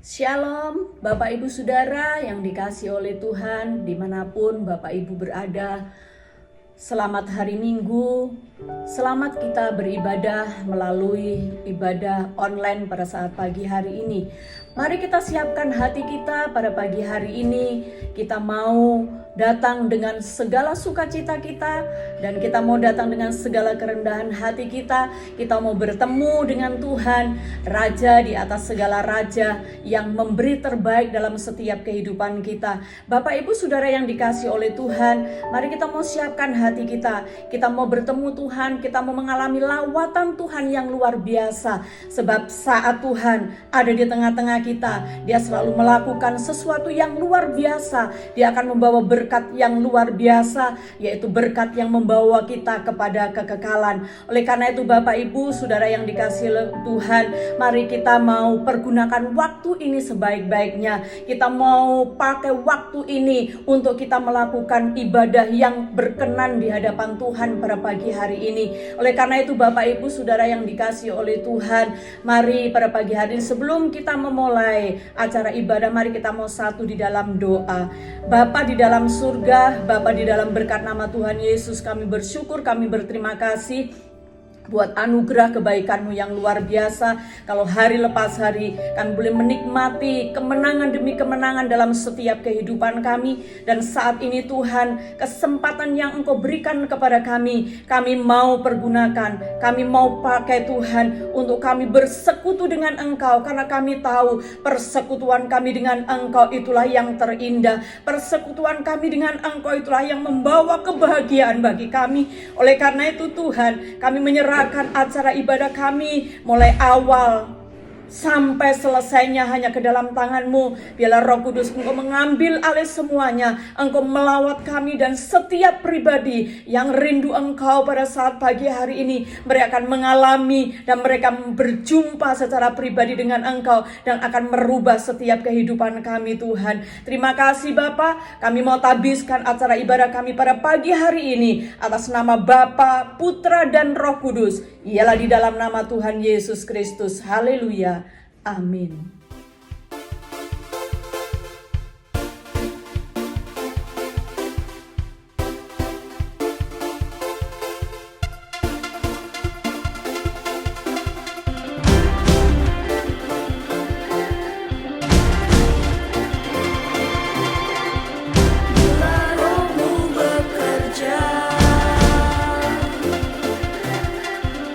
Shalom, Bapak Ibu Saudara yang dikasihi oleh Tuhan, dimanapun Bapak Ibu berada. Selamat hari Minggu, selamat kita beribadah melalui ibadah online pada saat pagi hari ini. Mari kita siapkan hati kita pada pagi hari ini. Kita mau datang dengan segala sukacita kita, dan kita mau datang dengan segala kerendahan hati kita. Kita mau bertemu dengan Tuhan, Raja di atas segala raja, yang memberi terbaik dalam setiap kehidupan kita. Bapak Ibu Saudara yang dikasihi oleh Tuhan, mari kita mau siapkan hati kita. Kita mau bertemu Tuhan, kita mau mengalami lawatan Tuhan yang luar biasa. Sebab saat Tuhan ada di tengah-tengah kita, Dia selalu melakukan sesuatu yang luar biasa. Dia akan membawa berkat yang luar biasa, yaitu berkat yang membawa kita kepada kekekalan. Oleh karena itu Bapak Ibu Saudara yang dikasihi Tuhan, mari kita mau pergunakan waktu ini sebaik-baiknya. Kita mau pakai waktu ini untuk kita melakukan ibadah yang berkenan di hadapan Tuhan pada pagi hari ini. Oleh karena itu Bapak Ibu Saudara yang dikasihi oleh Tuhan, mari pada pagi hari ini sebelum kita memulai acara ibadah, mari kita mau satu di dalam doa. Bapa di dalam surga, Bapa di dalam berkat nama Tuhan Yesus, kami bersyukur, kami berterima kasih buat anugerah kebaikan-Mu yang luar biasa. Kalau hari lepas hari kami boleh menikmati kemenangan demi kemenangan dalam setiap kehidupan kami. Dan saat ini Tuhan, kesempatan yang Engkau berikan kepada kami mau pergunakan, kami mau pakai Tuhan untuk kami bersekutu dengan Engkau. Karena kami tahu persekutuan kami dengan Engkau itulah yang terindah. Persekutuan kami dengan Engkau itulah yang membawa kebahagiaan bagi kami. Oleh karena itu Tuhan, kami menyerahkan acara ibadah kami mulai awal sampai selesainya hanya ke dalam tangan-Mu. Biarlah Roh Kudus Engkau mengambil alih semuanya. Engkau melawat kami dan setiap pribadi yang rindu Engkau pada saat pagi hari ini. Mereka akan mengalami dan mereka berjumpa secara pribadi dengan Engkau dan akan merubah setiap kehidupan kami Tuhan. Terima kasih Bapa. Kami mau tabiskan acara ibadah kami pada pagi hari ini atas nama Bapa, Putra dan Roh Kudus. Ialah di dalam nama Tuhan Yesus Kristus. Haleluya. Amin.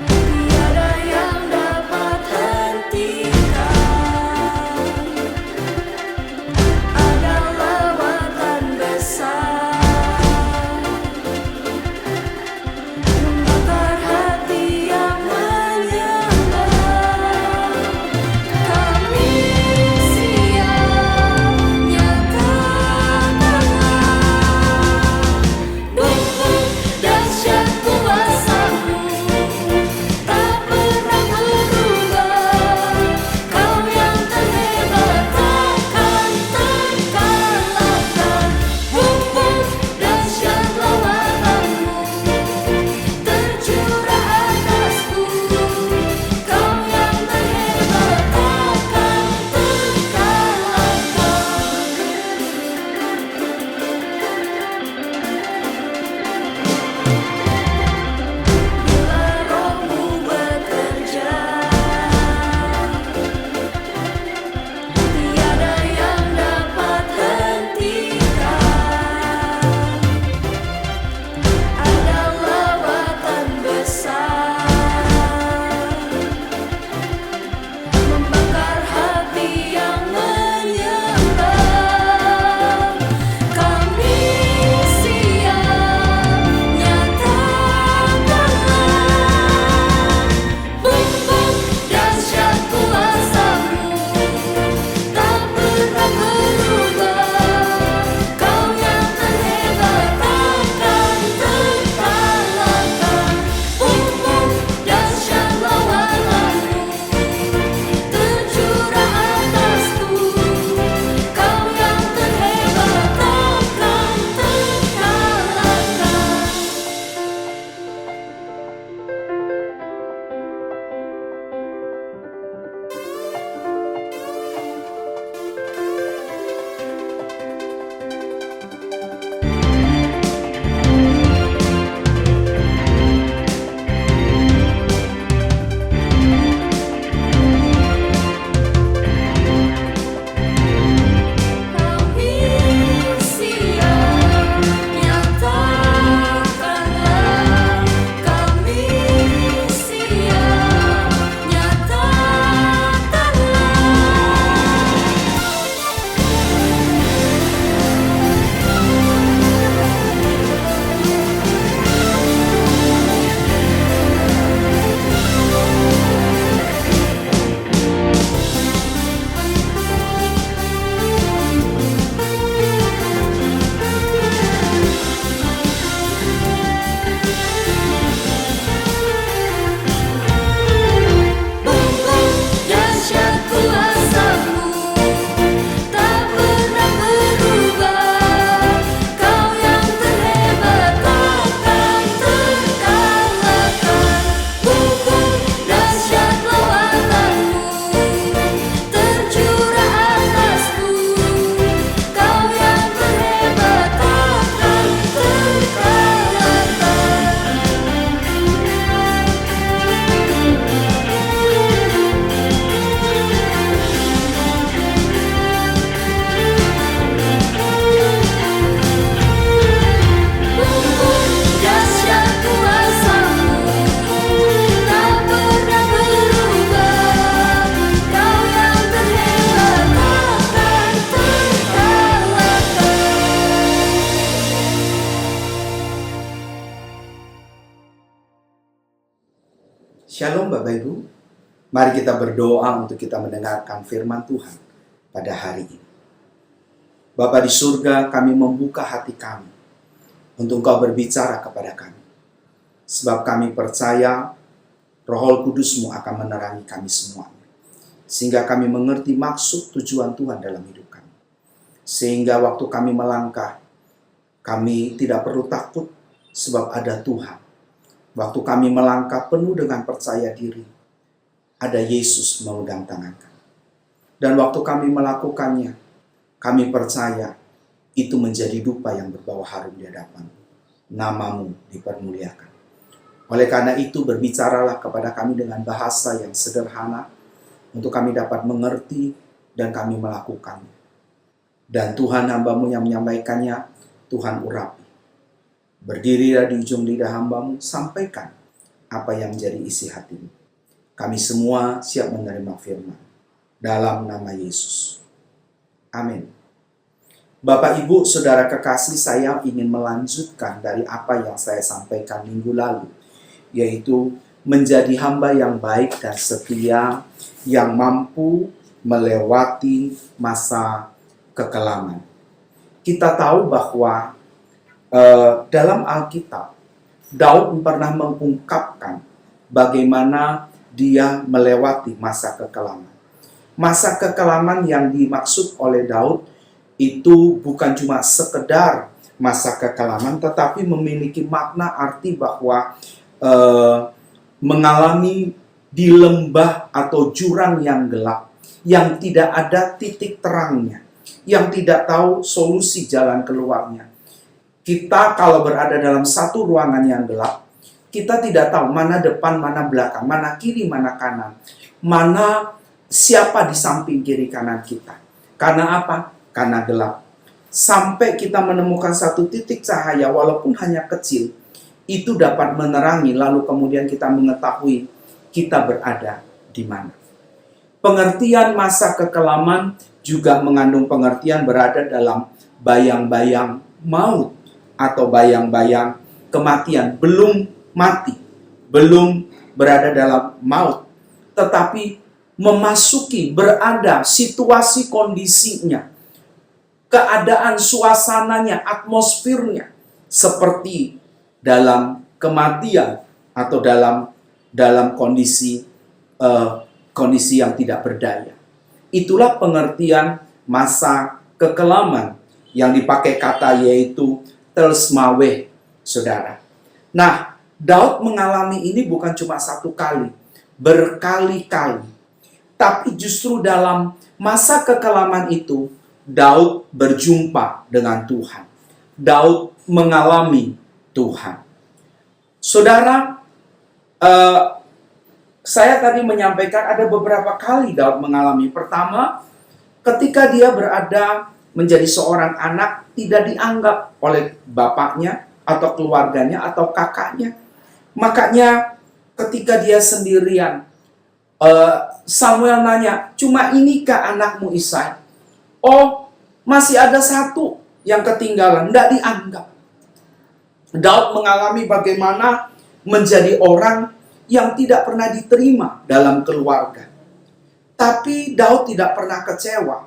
Tiada yang dapat hentikan. Shalom Bapak Ibu. Mari kita berdoa untuk kita mendengarkan firman Tuhan pada hari ini. Bapa di surga, kami membuka hati kami untuk Engkau berbicara kepada kami. Sebab kami percaya Roh Kudus-Mu akan menerangi kami semuanya. Sehingga kami mengerti maksud tujuan Tuhan dalam hidup kami. Sehingga waktu kami melangkah, kami tidak perlu takut sebab ada Tuhan. Waktu kami melangkah penuh dengan percaya diri, ada Yesus memegang tangan kami. Dan waktu kami melakukannya, kami percaya itu menjadi dupa yang berbau harum di hadapan. Nama-Mu dipermuliakan. Oleh karena itu berbicaralah kepada kami dengan bahasa yang sederhana, untuk kami dapat mengerti dan kami melakukannya. Dan Tuhan hamba-Mu yang menyampaikannya, Tuhan urapi. Berdirilah di ujung lidah hamba-Mu, sampaikan apa yang menjadi isi hati-Mu. Kami semua siap menerima firman. Dalam nama Yesus. Amin. Bapak, Ibu, Saudara kekasih, saya ingin melanjutkan dari apa yang saya sampaikan minggu lalu. Yaitu menjadi hamba yang baik dan setia, yang mampu melewati masa kekelaman. Kita tahu bahwa dalam Alkitab, Daud pernah mengungkapkan bagaimana dia melewati masa kekelaman. Masa kekelaman yang dimaksud oleh Daud itu bukan cuma sekedar masa kekelaman, tetapi memiliki makna arti bahwa mengalami di lembah atau jurang yang gelap, yang tidak ada titik terangnya, yang tidak tahu solusi jalan keluarnya. Kita kalau berada dalam satu ruangan yang gelap, kita tidak tahu mana depan, mana belakang, mana kiri, mana kanan. Mana siapa di samping kiri kanan kita. Karena apa? Karena gelap. Sampai kita menemukan satu titik cahaya, walaupun hanya kecil, itu dapat menerangi, lalu kemudian kita mengetahui kita berada di mana. Pengertian masa kekelaman juga mengandung pengertian berada dalam bayang-bayang maut, atau bayang-bayang kematian. Belum mati, belum berada dalam maut, tetapi memasuki, berada, situasi kondisinya, keadaan suasananya, atmosfernya, seperti dalam kematian atau dalam kondisi yang tidak berdaya. Itulah pengertian masa kekelaman yang dipakai kata yaitu Telsmaweh, saudara. Nah, Daud mengalami ini bukan cuma satu kali, berkali-kali. Tapi justru dalam masa kekelaman itu, Daud berjumpa dengan Tuhan. Daud mengalami Tuhan. Saudara, saya tadi menyampaikan ada beberapa kali Daud mengalami. Pertama, ketika dia berada menjadi seorang anak, tidak dianggap oleh bapaknya atau keluarganya atau kakaknya. Makanya ketika dia sendirian, Samuel nanya, cuma inikah anakmu Isai? Oh, masih ada satu yang ketinggalan, tidak dianggap. Daud mengalami bagaimana menjadi orang yang tidak pernah diterima dalam keluarga. Tapi Daud tidak pernah kecewa.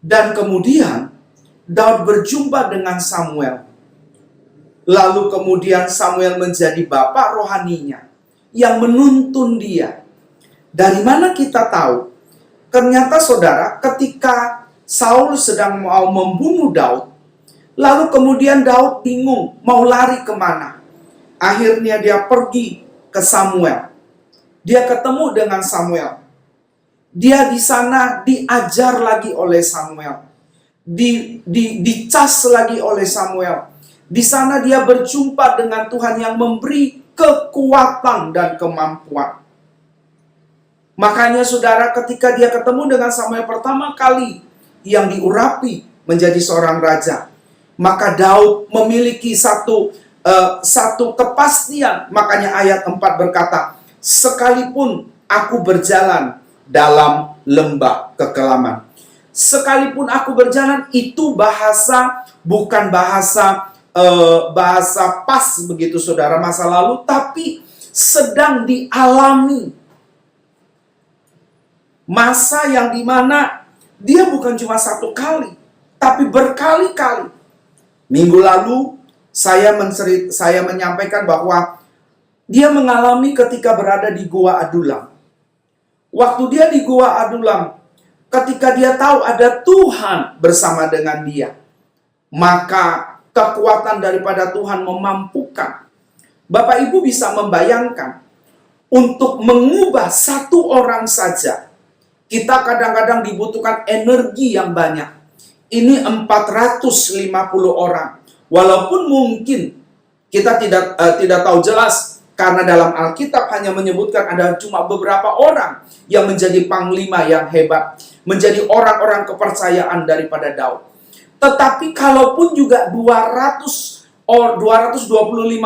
Dan kemudian Daud berjumpa dengan Samuel. Lalu kemudian Samuel menjadi bapak rohaninya yang menuntun dia. Dari mana kita tahu? Ternyata saudara, ketika Saul sedang mau membunuh Daud, lalu kemudian Daud bingung mau lari kemana. Akhirnya dia pergi ke Samuel. Dia ketemu dengan Samuel. Dia di sana diajar lagi oleh Samuel. Dicas lagi oleh Samuel. Di sana dia berjumpa dengan Tuhan yang memberi kekuatan dan kemampuan. Makanya saudara, ketika dia ketemu dengan Samuel pertama kali yang diurapi menjadi seorang raja, maka Daud memiliki satu kepastian. Makanya ayat 4 berkata, sekalipun aku berjalan dalam lembah kekelaman. Sekalipun aku berjalan, itu bahasa bukan bahasa pas begitu saudara masa lalu, tapi sedang dialami. Masa yang dimana dia bukan cuma satu kali, tapi berkali-kali. Minggu lalu saya menyampaikan bahwa dia mengalami ketika berada di Gua Adulam. Waktu dia di Gua Adulam, ketika dia tahu ada Tuhan bersama dengan dia, maka kekuatan daripada Tuhan memampukan. Bapak Ibu bisa membayangkan, untuk mengubah satu orang saja, kita kadang-kadang dibutuhkan energi yang banyak. Ini 450 orang. Walaupun mungkin kita tidak tahu jelas, karena dalam Alkitab hanya menyebutkan ada cuma beberapa orang yang menjadi panglima yang hebat, menjadi orang-orang kepercayaan daripada Daud. Tetapi kalaupun juga 225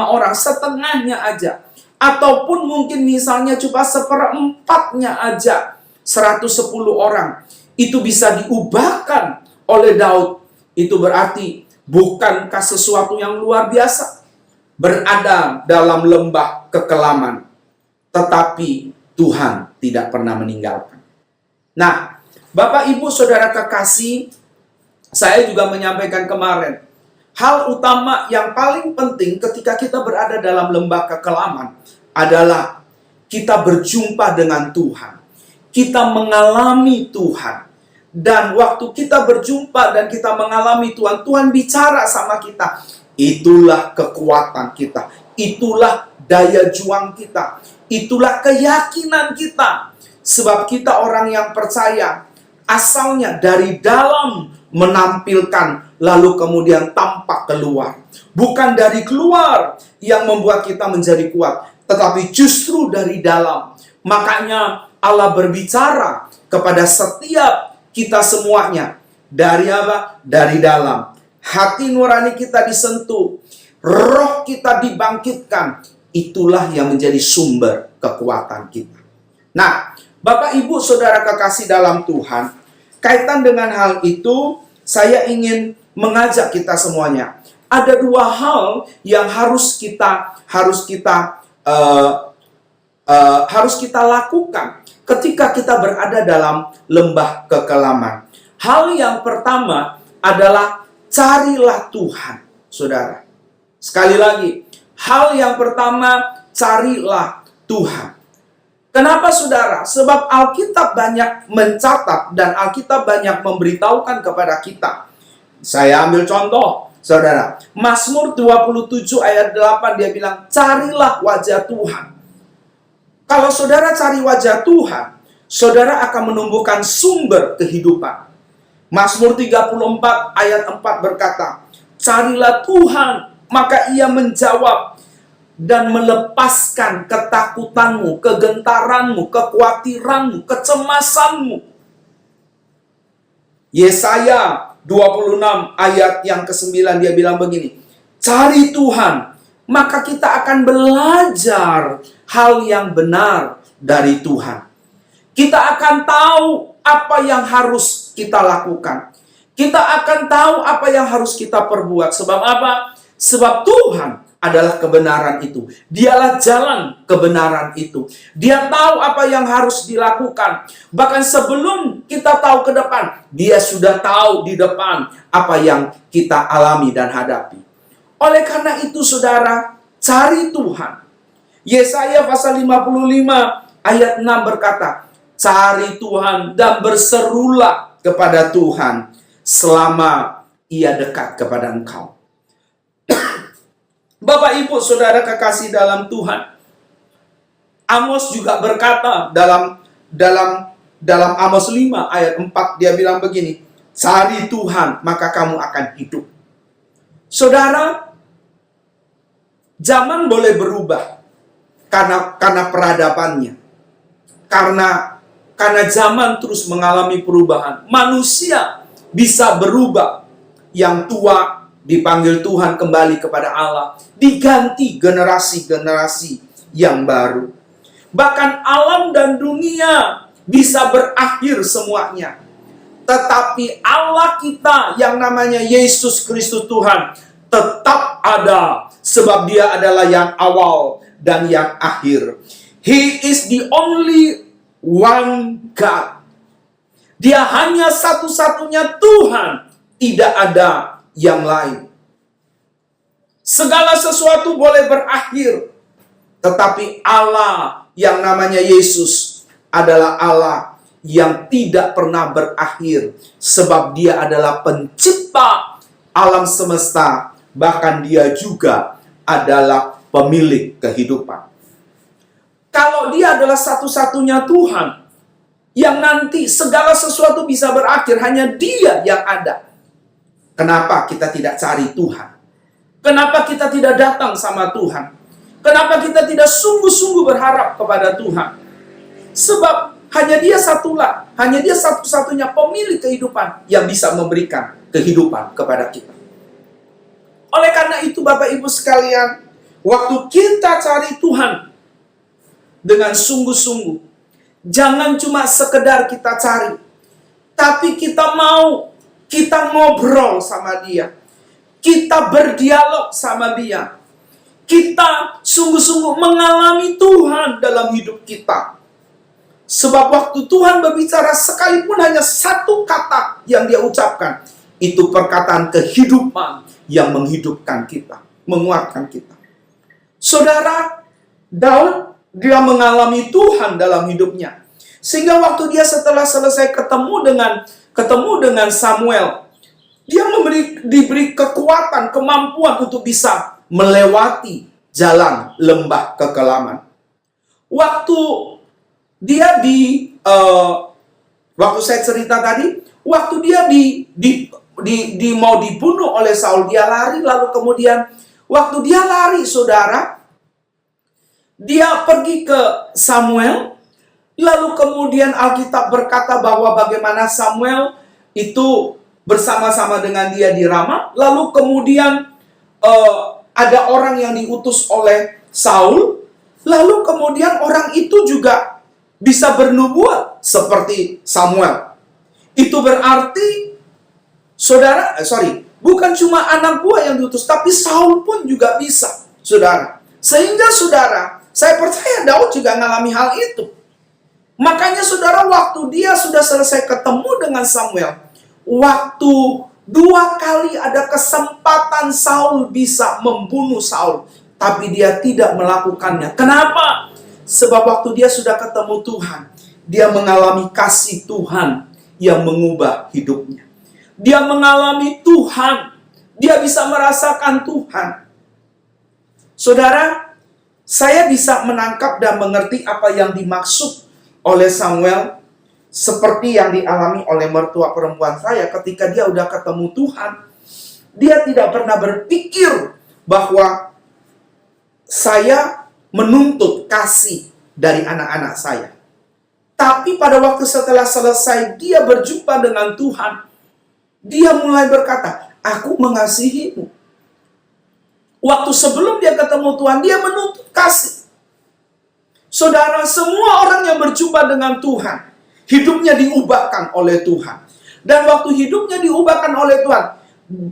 orang, setengahnya aja, ataupun mungkin misalnya cuma seperempatnya aja, 110 orang, itu bisa diubahkan oleh Daud. Itu berarti bukankah sesuatu yang luar biasa? Berada dalam lembah kekelaman, tetapi Tuhan tidak pernah meninggalkan. Nah, Bapak Ibu Saudara kekasih, saya juga menyampaikan kemarin, hal utama yang paling penting ketika kita berada dalam lembah kekelaman adalah kita berjumpa dengan Tuhan. Kita mengalami Tuhan. Dan waktu kita berjumpa dan kita mengalami Tuhan, Tuhan bicara sama kita. Itulah kekuatan kita. Itulah daya juang kita. Itulah keyakinan kita. Sebab kita orang yang percaya, asalnya dari dalam menampilkan, lalu kemudian tampak keluar. Bukan dari keluar yang membuat kita menjadi kuat, tetapi justru dari dalam. Makanya Allah berbicara kepada setiap kita semuanya. Dari apa? Dari dalam. Hati nurani kita disentuh, roh kita dibangkitkan. Itulah yang menjadi sumber kekuatan kita. Nah, Bapak Ibu Saudara kekasih dalam Tuhan, kaitan dengan hal itu, saya ingin mengajak kita semuanya. Ada dua hal yang harus kita lakukan ketika kita berada dalam lembah kekelaman. Hal yang pertama adalah carilah Tuhan, saudara. Sekali lagi, hal yang pertama, carilah Tuhan. Kenapa, saudara? Sebab Alkitab banyak mencatat dan Alkitab banyak memberitahukan kepada kita. Saya ambil contoh, saudara. Mazmur 27 ayat 8 dia bilang, carilah wajah Tuhan. Kalau saudara cari wajah Tuhan, saudara akan menumbuhkan sumber kehidupan. Mazmur 34 ayat 4 berkata, carilah Tuhan, maka Ia menjawab dan melepaskan ketakutanmu, kegentaranmu, kekhawatiranmu, kecemasanmu. Yesaya 26 ayat yang ke-9 dia bilang begini, cari Tuhan, maka kita akan belajar hal yang benar dari Tuhan. Kita akan tahu apa yang harus kita lakukan. Kita akan tahu apa yang harus kita perbuat. Sebab apa? Sebab Tuhan adalah kebenaran itu. Dialah jalan kebenaran itu. Dia tahu apa yang harus dilakukan. Bahkan sebelum kita tahu ke depan, Dia sudah tahu di depan apa yang kita alami dan hadapi. Oleh karena itu, saudara, cari Tuhan. Yesaya pasal 55 ayat 6 berkata, cari Tuhan dan berserulah kepada Tuhan selama Ia dekat kepada engkau. Bapak Ibu Saudara kekasih dalam Tuhan, Amos juga berkata dalam Amos 5 ayat 4 dia bilang begini, cari Tuhan maka kamu akan hidup. Saudara, zaman boleh berubah karena peradabannya. Karena zaman terus mengalami perubahan. Manusia bisa berubah. Yang tua dipanggil Tuhan kembali kepada Allah. Diganti generasi-generasi yang baru. Bahkan alam dan dunia bisa berakhir semuanya. Tetapi Allah kita yang namanya Yesus Kristus Tuhan tetap ada. Sebab Dia adalah yang awal dan yang akhir. He is the only one God. Dia hanya satu-satunya Tuhan, tidak ada yang lain. Segala sesuatu boleh berakhir, tetapi Allah yang namanya Yesus adalah Allah yang tidak pernah berakhir, sebab Dia adalah pencipta alam semesta, bahkan Dia juga adalah pemilik kehidupan. Kalau Dia adalah satu-satunya Tuhan yang nanti segala sesuatu bisa berakhir, hanya Dia yang ada. Kenapa kita tidak cari Tuhan? Kenapa kita tidak datang sama Tuhan? Kenapa kita tidak sungguh-sungguh berharap kepada Tuhan? Sebab hanya Dia satulah, hanya Dia satu-satunya pemilik kehidupan yang bisa memberikan kehidupan kepada kita. Oleh karena itu Bapak Ibu sekalian, waktu kita cari Tuhan dengan sungguh-sungguh, jangan cuma sekedar kita cari, tapi kita ngobrol sama Dia, kita berdialog sama Dia, kita sungguh-sungguh mengalami Tuhan dalam hidup kita. Sebab waktu Tuhan berbicara, sekalipun hanya satu kata yang Dia ucapkan, itu perkataan kehidupan yang menghidupkan kita, menguatkan kita. Saudara, Daud, dia mengalami Tuhan dalam hidupnya. Sehingga waktu dia setelah selesai ketemu dengan Samuel, dia diberi kekuatan, kemampuan untuk bisa melewati jalan lembah kekelaman. Waktu dia waktu saya cerita tadi, waktu dia mau dibunuh oleh Saul, dia lari, lalu kemudian waktu dia lari, saudara, dia pergi ke Samuel, lalu kemudian Alkitab berkata bahwa bagaimana Samuel itu bersama-sama dengan dia di Rama, lalu kemudian ada orang yang diutus oleh Saul, lalu kemudian orang itu juga bisa bernubuat seperti Samuel. Itu berarti, saudara, bukan cuma anak buah yang diutus, tapi Saul pun juga bisa, saudara. Sehingga saudara, saya percaya Daud juga mengalami hal itu. Makanya saudara, waktu dia sudah selesai ketemu dengan Samuel, waktu 2 kali ada kesempatan Saul bisa membunuh Saul, tapi dia tidak melakukannya. Kenapa? Sebab waktu dia sudah ketemu Tuhan, dia mengalami kasih Tuhan yang mengubah hidupnya. Dia mengalami Tuhan, dia bisa merasakan Tuhan. Saudara, saya bisa menangkap dan mengerti apa yang dimaksud oleh Samuel, seperti yang dialami oleh mertua perempuan saya ketika dia udah ketemu Tuhan. Dia tidak pernah berpikir bahwa saya menuntut kasih dari anak-anak saya. Tapi pada waktu setelah selesai dia berjumpa dengan Tuhan, dia mulai berkata, aku mengasihimu. Waktu sebelum dia ketemu Tuhan, dia menuntut kasih. Saudara, semua orang yang berjumpa dengan Tuhan, hidupnya diubahkan oleh Tuhan. Dan waktu hidupnya diubahkan oleh Tuhan,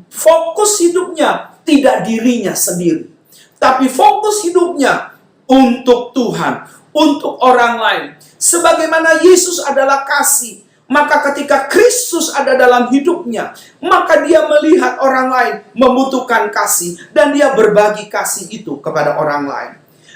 fokus hidupnya tidak dirinya sendiri, tapi fokus hidupnya untuk Tuhan, untuk orang lain. Sebagaimana Yesus adalah kasih, maka ketika Kristus ada dalam hidupnya, maka dia melihat orang lain membutuhkan kasih, dan dia berbagi kasih itu kepada orang lain.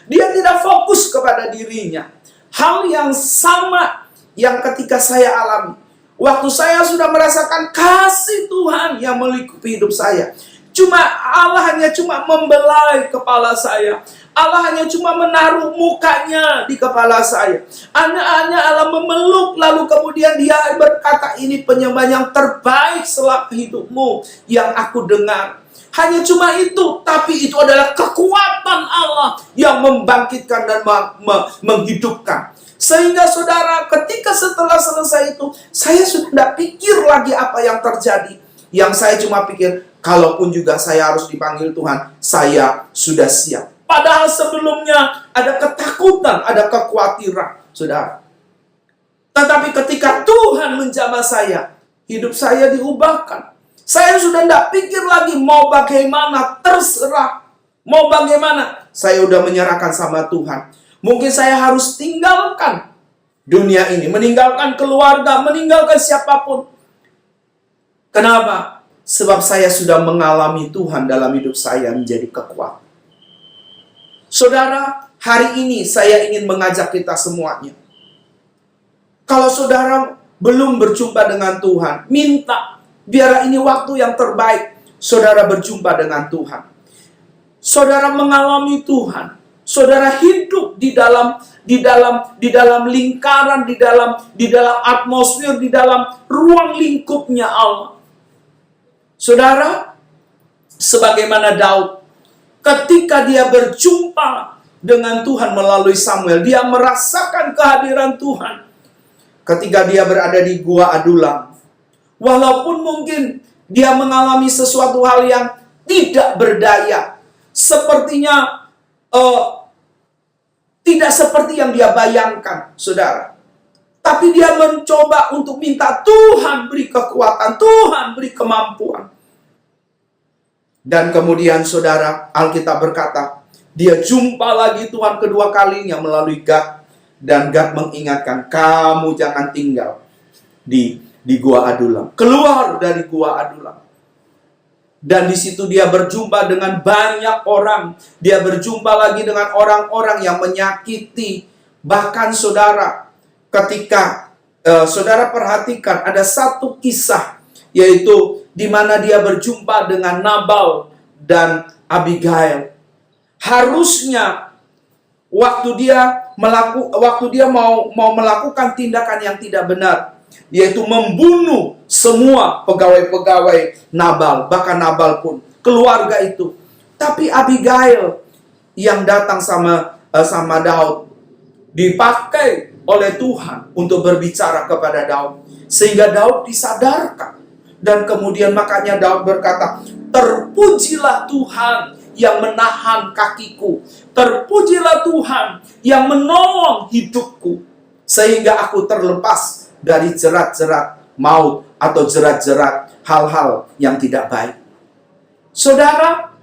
Dia tidak fokus kepada dirinya. Hal yang sama yang ketika saya alami, waktu saya sudah merasakan kasih Tuhan yang melingkupi hidup saya. Allah hanya membelai kepala saya. Allah hanya cuma menaruh mukanya di kepala saya. Hanya Allah memeluk, lalu kemudian dia berkata, ini penyembahan yang terbaik selama hidupmu yang aku dengar. Hanya cuma itu, tapi itu adalah kekuatan Allah yang membangkitkan dan menghidupkan. Sehingga saudara, ketika setelah selesai itu, saya sudah tidak pikir lagi apa yang terjadi. Yang saya cuma pikir, kalaupun juga saya harus dipanggil Tuhan, saya sudah siap. Padahal sebelumnya ada ketakutan, ada kekhawatiran, saudara. Tetapi ketika Tuhan menjamah saya, hidup saya diubahkan. Saya sudah tidak pikir lagi mau bagaimana, terserah. Mau bagaimana, saya udah menyerahkan sama Tuhan. Mungkin saya harus tinggalkan dunia ini, meninggalkan keluarga, meninggalkan siapapun. Kenapa? Sebab saya sudah mengalami Tuhan dalam hidup saya menjadi kekuatan. Saudara, hari ini saya ingin mengajak kita semuanya. Kalau saudara belum berjumpa dengan Tuhan, minta biar ini waktu yang terbaik saudara berjumpa dengan Tuhan. Saudara mengalami Tuhan. Saudara hidup di dalam lingkaran, di dalam atmosfer, di dalam ruang lingkupnya Allah. Saudara, sebagaimana Daud, ketika dia berjumpa dengan Tuhan melalui Samuel, dia merasakan kehadiran Tuhan. Ketika dia berada di Gua Adulam, walaupun mungkin dia mengalami sesuatu hal yang tidak berdaya, sepertinya tidak seperti yang dia bayangkan, saudara. Tapi dia mencoba untuk minta Tuhan beri kekuatan, Tuhan beri kemampuan. Dan kemudian saudara, Alkitab berkata, dia jumpa lagi Tuhan kedua kalinya melalui Gad. Dan Gad mengingatkan, kamu jangan tinggal di Gua Adulam. Keluar dari Gua Adulam. Dan di situ dia berjumpa dengan banyak orang. Dia berjumpa lagi dengan orang-orang yang menyakiti. Bahkan saudara, ketika saudara perhatikan ada satu kisah, yaitu di mana dia berjumpa dengan Nabal dan Abigail. Harusnya waktu dia mau melakukan tindakan yang tidak benar, yaitu membunuh semua pegawai-pegawai Nabal, bahkan Nabal pun keluarga itu. Tapi Abigail yang datang sama Daud dipakai oleh Tuhan untuk berbicara kepada Daud, sehingga Daud disadarkan. Dan kemudian makanya Daud berkata, terpujilah Tuhan yang menahan kakiku, terpujilah Tuhan yang menolong hidupku, sehingga aku terlepas dari jerat-jerat maut atau jerat-jerat hal-hal yang tidak baik. Saudara,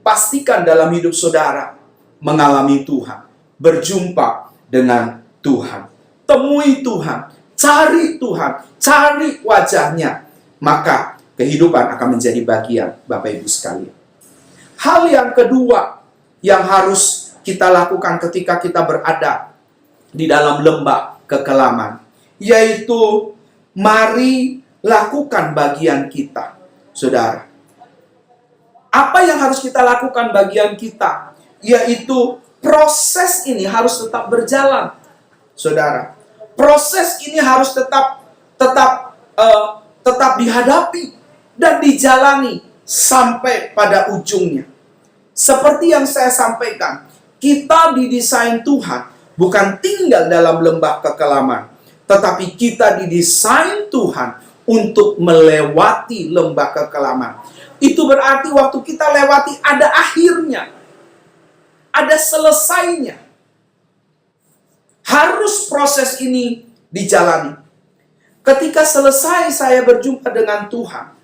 pastikan dalam hidup saudara mengalami Tuhan, berjumpa dengan Tuhan, temui Tuhan, cari Tuhan, cari wajahnya, maka kehidupan akan menjadi bagian Bapak Ibu sekalian. Hal yang kedua yang harus kita lakukan ketika kita berada di dalam lembah kekelaman, yaitu mari lakukan bagian kita, saudara. Apa yang harus kita lakukan bagian kita? Yaitu proses ini harus tetap berjalan, saudara. Proses ini harus tetap dihadapi dan dijalani sampai pada ujungnya. Seperti yang saya sampaikan, kita didesain Tuhan bukan tinggal dalam lembah kekelaman, tetapi kita didesain Tuhan untuk melewati lembah kekelaman. Itu berarti waktu kita lewati ada akhirnya, ada selesainya. Harus proses ini dijalani. Ketika selesai saya berjumpa dengan Tuhan,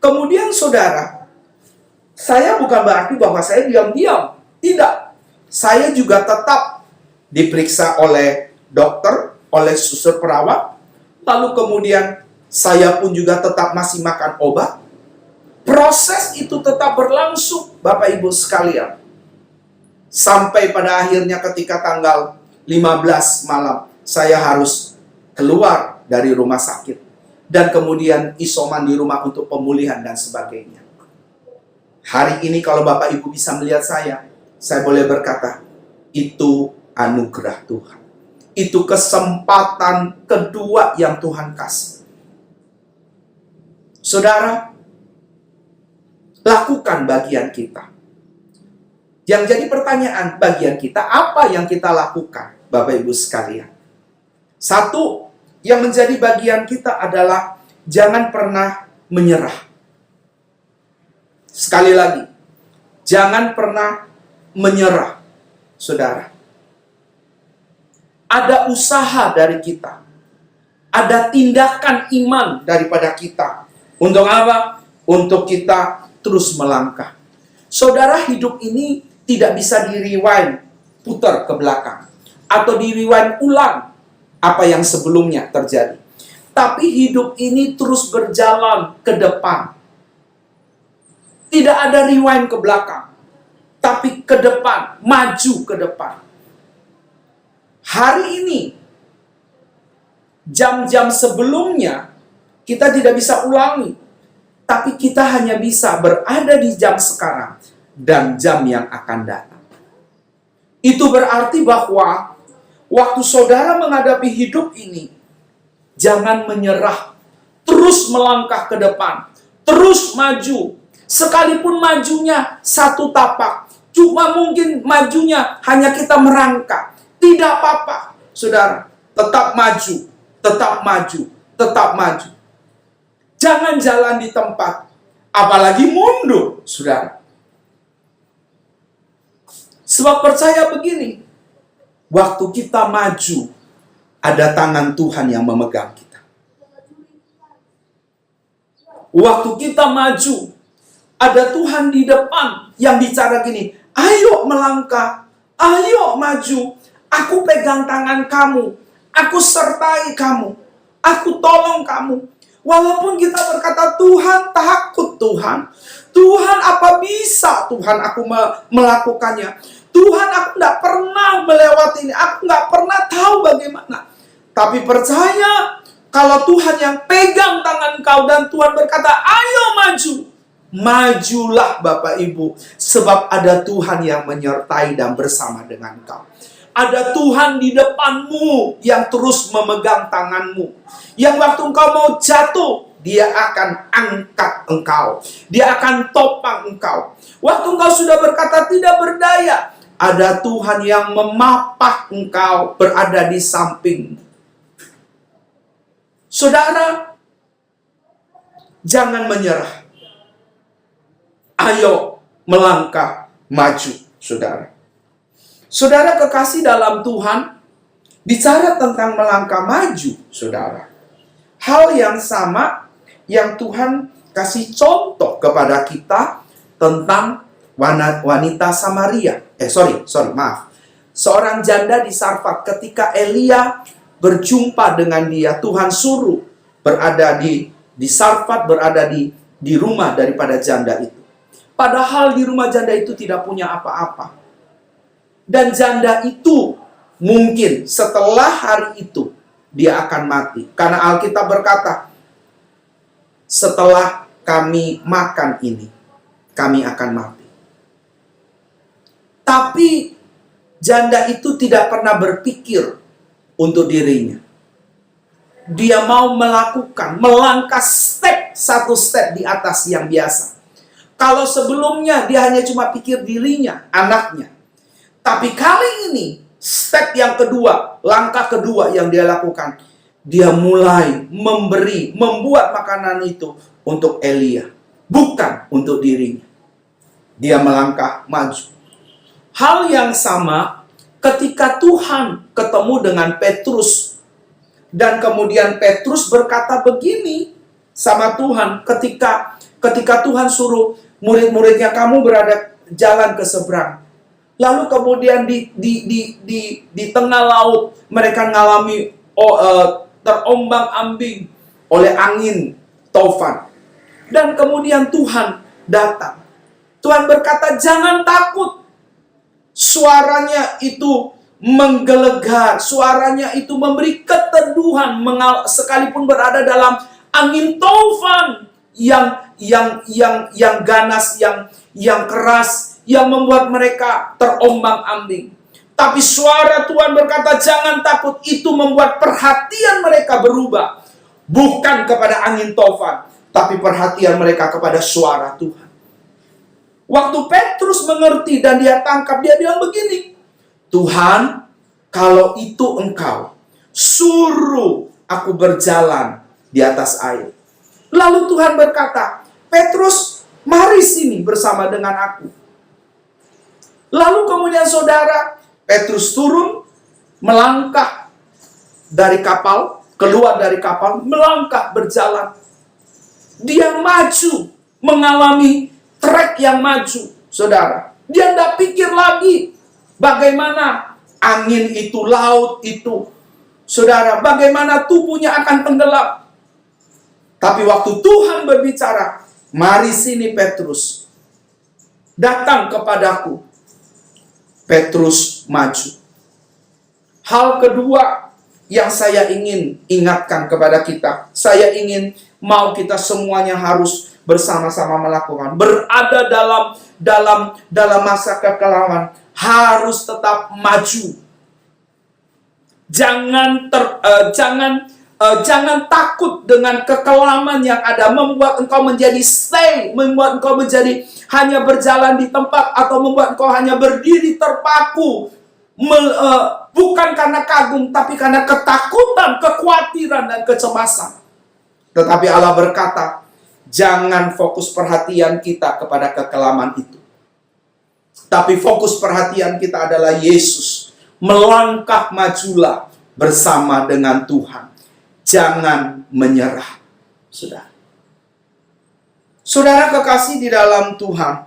kemudian saudara, saya bukan berarti bahwa saya diam-diam. Tidak. Saya juga tetap diperiksa oleh dokter, oleh suster perawat. Lalu kemudian saya pun juga tetap masih makan obat. Proses itu tetap berlangsung, Bapak Ibu sekalian. Sampai pada akhirnya ketika tanggal 15 malam, saya harus keluar dari rumah sakit. Dan kemudian isoman di rumah untuk pemulihan dan sebagainya. Hari ini kalau Bapak Ibu bisa melihat saya boleh berkata, itu anugerah Tuhan. Itu kesempatan kedua yang Tuhan kasih. Saudara, lakukan bagian kita. Yang jadi pertanyaan, bagian kita apa yang kita lakukan, Bapak Ibu sekalian? Satu, yang menjadi bagian kita adalah jangan pernah menyerah. Sekali lagi, jangan pernah menyerah, saudara. Ada usaha dari kita. Ada tindakan iman daripada kita. Untuk apa? Untuk kita terus melangkah. Saudara, hidup ini tidak bisa di-rewind, putar ke belakang, atau di-rewind ulang apa yang sebelumnya terjadi. Tapi hidup ini terus berjalan ke depan. Tidak ada rewind ke belakang, tapi ke depan, maju ke depan. Hari ini, jam-jam sebelumnya, kita tidak bisa ulangi. Tapi kita hanya bisa berada di jam sekarang dan jam yang akan datang. Itu berarti bahwa waktu saudara menghadapi hidup ini, jangan menyerah. Terus melangkah ke depan. Terus maju. Sekalipun majunya satu tapak. Cuma mungkin majunya hanya kita merangkak. Tidak apa-apa, saudara. Tetap maju. Tetap maju. Tetap maju. Jangan jalan di tempat. Apalagi mundur, saudara. Sebab percaya begini. Waktu kita maju, ada tangan Tuhan yang memegang kita. Waktu kita maju, ada Tuhan di depan yang bicara gini, ayo melangkah, ayo maju, aku pegang tangan kamu, aku sertai kamu, aku tolong kamu. Walaupun kita berkata, Tuhan takut Tuhan, Tuhan apa bisa Tuhan aku melakukannya, Tuhan aku tidak pernah melewati ini, aku tidak pernah tahu bagaimana. Tapi percaya, kalau Tuhan yang pegang tangan kau dan Tuhan berkata, ayo maju. Majulah Bapak Ibu, sebab ada Tuhan yang menyertai dan bersama dengan kau. Ada Tuhan di depanmu yang terus memegang tanganmu. Yang waktu engkau mau jatuh, Dia akan angkat engkau. Dia akan topang engkau. Waktu engkau sudah berkata tidak berdaya, ada Tuhan yang memapah engkau berada di samping. Saudara, jangan menyerah. Ayo melangkah maju, saudara. Saudara kekasih dalam Tuhan, bicara tentang melangkah maju, saudara. Hal yang sama yang Tuhan kasih contoh kepada kita tentang wanita Samaria. Maaf. Seorang janda di Sarfat, ketika Elia berjumpa dengan dia, Tuhan suruh berada di Sarfat, berada di rumah daripada janda itu. Padahal di rumah janda itu tidak punya apa-apa. Dan janda itu mungkin setelah hari itu dia akan mati. Karena Alkitab berkata, setelah kami makan ini, kami akan mati. Tapi janda itu tidak pernah berpikir untuk dirinya. Dia mau melangkah satu step di atas yang biasa. Kalau sebelumnya dia hanya cuma pikir dirinya, anaknya. Tapi kali ini, step yang kedua, langkah kedua yang dia lakukan, dia mulai membuat makanan itu untuk Elia, bukan untuk dirinya. Dia melangkah maju. Hal yang sama ketika Tuhan ketemu dengan Petrus, dan kemudian Petrus berkata begini sama Tuhan, ketika Tuhan suruh murid-muridnya, kamu berada jalan ke seberang. Lalu kemudian di tengah laut mereka mengalami terombang-ambing oleh angin taufan. Dan kemudian Tuhan datang. Tuhan berkata, jangan takut. Suaranya itu menggelegar, suaranya itu memberi keteduhan, sekalipun berada dalam angin taufan yang ganas, yang keras, yang membuat mereka terombang-ambing. Tapi suara Tuhan berkata, jangan takut. Itu membuat perhatian mereka berubah. Bukan kepada angin taufan, tapi perhatian mereka kepada suara Tuhan. Waktu Petrus mengerti dan dia tangkap, dia bilang begini, Tuhan, kalau itu engkau, suruh aku berjalan di atas air. Lalu Tuhan berkata, Petrus, mari sini bersama dengan aku. Lalu kemudian saudara, Petrus turun, melangkah dari kapal, keluar dari kapal, melangkah berjalan. Dia maju, mengalami trek yang maju, saudara. Dia tidak pikir lagi bagaimana angin itu, laut itu, saudara, bagaimana tubuhnya akan tenggelam. Tapi waktu Tuhan berbicara, mari sini Petrus, datang kepadaku. Petrus maju. Hal kedua yang saya ingin ingatkan kepada kita, saya ingin mau kita semuanya harus bersama-sama melakukan, berada dalam masa kekelaman, harus tetap maju. Jangan takut dengan kekelaman yang ada, membuat engkau menjadi stay, membuat engkau menjadi hanya berjalan di tempat, atau membuat engkau hanya berdiri terpaku, bukan karena kagum, tapi karena ketakutan, kekhawatiran, dan kecemasan. Tetapi Allah berkata, jangan fokus perhatian kita kepada kekelaman itu, tapi fokus perhatian kita adalah Yesus. Melangkah majulah bersama dengan Tuhan. Jangan menyerah, saudara. Saudara kekasih di dalam Tuhan,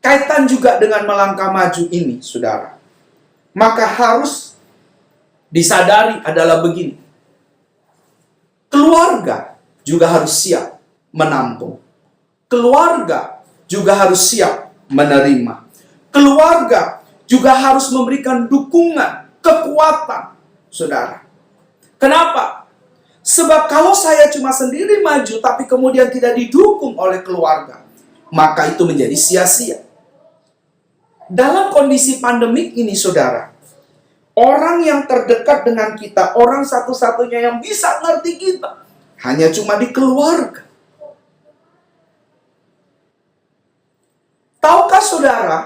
kaitan juga dengan melangkah maju ini, saudara, maka harus disadari adalah begini. Keluarga juga harus siap menampung. Keluarga juga harus siap menerima. Keluarga juga harus memberikan dukungan, kekuatan, saudara. Kenapa? Sebab kalau saya cuma sendiri maju, tapi kemudian tidak didukung oleh keluarga, maka itu menjadi sia-sia. Dalam kondisi pandemik ini, saudara, orang yang terdekat dengan kita, orang satu-satunya yang bisa ngerti kita, hanya cuma di keluarga. Tahukah saudara,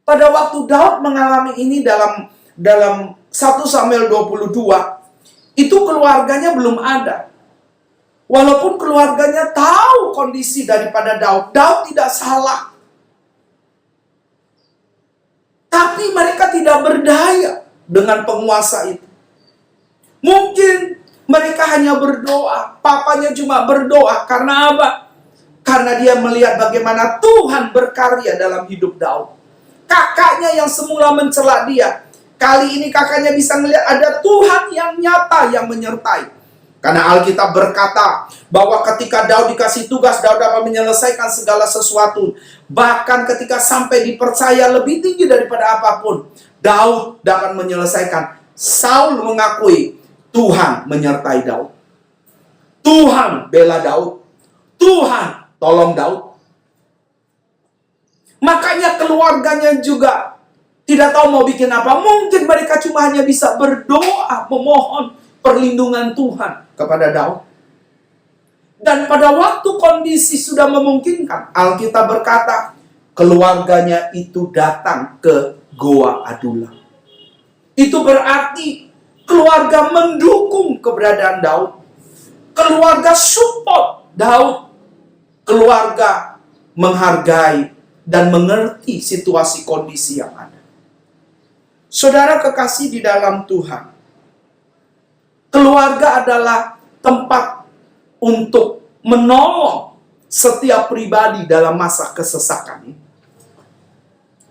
pada waktu Daud mengalami ini dalam 1 Samuel 22, itu keluarganya belum ada. Walaupun keluarganya tahu kondisi daripada Daud, Daud tidak salah. Tapi mereka tidak berdaya dengan penguasa itu. Mungkin mereka hanya berdoa, papanya cuma berdoa, karena apa? Karena dia melihat bagaimana Tuhan berkarya dalam hidup Daud. Kakaknya yang semula mencela dia, kali ini kakaknya bisa melihat ada Tuhan yang nyata yang menyertai. Karena Alkitab berkata bahwa ketika Daud dikasih tugas, Daud dapat menyelesaikan segala sesuatu. Bahkan ketika sampai dipercaya lebih tinggi daripada apapun, Daud dapat menyelesaikan. Saul mengakui Tuhan menyertai Daud. Tuhan bela Daud. Tuhan tolong Daud. Makanya keluarganya juga tidak tahu mau bikin apa. Mungkin mereka cuma hanya bisa berdoa, memohon perlindungan Tuhan kepada Daud. Dan pada waktu kondisi sudah memungkinkan, Alkitab berkata, keluarganya itu datang ke Goa Adulam. Itu berarti keluarga mendukung keberadaan Daud. Keluarga support Daud. Keluarga menghargai dan mengerti situasi kondisi yang ada. Saudara kekasih di dalam Tuhan, keluarga adalah tempat untuk menolong setiap pribadi dalam masa kesesakan ini.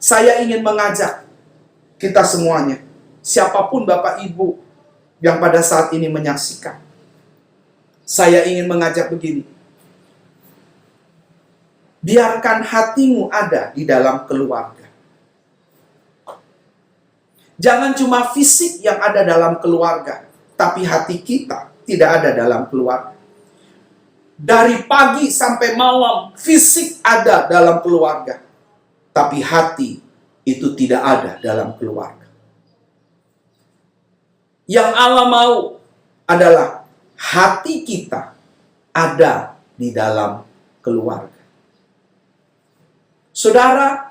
Saya ingin mengajak kita semuanya, siapapun Bapak Ibu yang pada saat ini menyaksikan, saya ingin mengajak begini. Biarkan hatimu ada di dalam keluarga. Jangan cuma fisik yang ada dalam keluarga, tapi hati kita tidak ada dalam keluarga. Dari pagi sampai malam, fisik ada dalam keluarga, tapi hati itu tidak ada dalam keluarga. Yang Allah mau adalah hati kita ada di dalam keluarga. Saudara,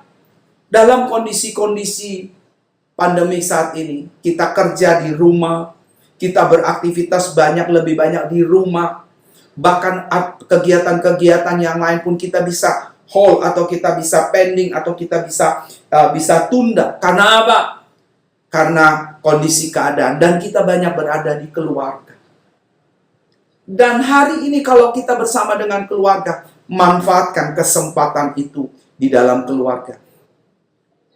dalam kondisi-kondisi pandemi saat ini, kita kerja di rumah, kita beraktivitas lebih banyak di rumah, bahkan kegiatan-kegiatan yang lain pun kita bisa hold, atau kita bisa pending, atau kita bisa tunda. Karena apa? Karena kondisi keadaan, dan kita banyak berada di keluarga. Dan hari ini kalau kita bersama dengan keluarga, manfaatkan kesempatan itu. di dalam keluarga.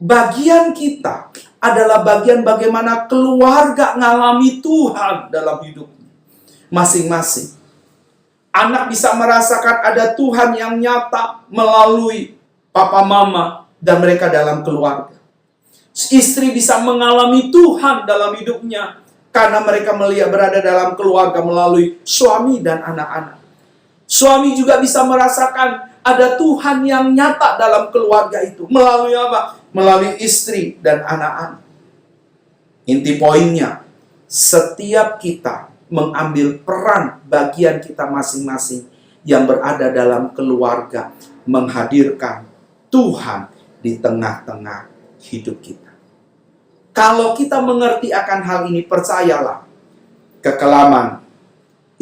Bagian kita adalah bagian bagaimana keluarga ngalami Tuhan dalam hidupnya masing-masing. Anak bisa merasakan ada Tuhan yang nyata melalui papa mama dan mereka dalam keluarga. Istri bisa mengalami Tuhan dalam hidupnya karena mereka melihat berada dalam keluarga melalui suami dan anak-anak. Suami juga bisa merasakan ada Tuhan yang nyata dalam keluarga itu. Melalui apa? Melalui istri dan anak-anak. Inti poinnya, setiap kita mengambil peran bagian kita masing-masing yang berada dalam keluarga, menghadirkan Tuhan di tengah-tengah hidup kita. Kalau kita mengerti akan hal ini, percayalah, kekelaman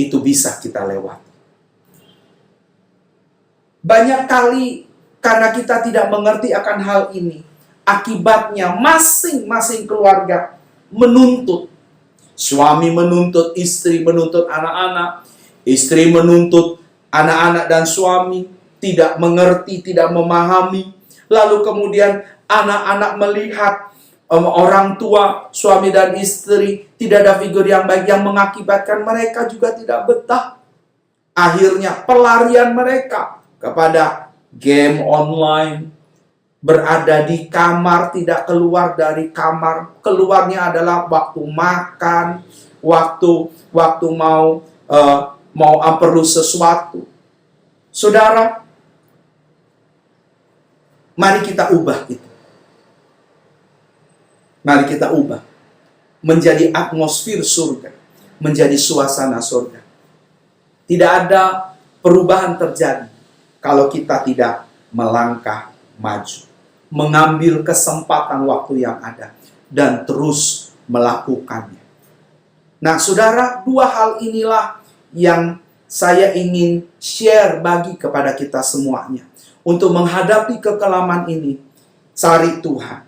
itu bisa kita lewati. Banyak kali karena kita tidak mengerti akan hal ini, akibatnya masing-masing keluarga menuntut. Suami menuntut istri, menuntut anak-anak. Istri menuntut anak-anak dan suami, tidak mengerti, tidak memahami. Lalu kemudian anak-anak melihat orang tua, suami dan istri, tidak ada figur yang baik yang mengakibatkan mereka juga tidak betah. Akhirnya pelarian mereka kepada game online, berada di kamar, tidak keluar dari kamar. Keluarnya adalah waktu makan, waktu mau perlu sesuatu. Saudara, mari kita ubah itu. Mari kita ubah menjadi atmosfer surga, menjadi suasana surga. Tidak ada perubahan terjadi kalau kita tidak melangkah maju, mengambil kesempatan waktu yang ada, dan terus melakukannya. Nah, saudara, dua hal inilah yang saya ingin share bagi kepada kita semuanya. Untuk menghadapi kekelaman ini, cari Tuhan.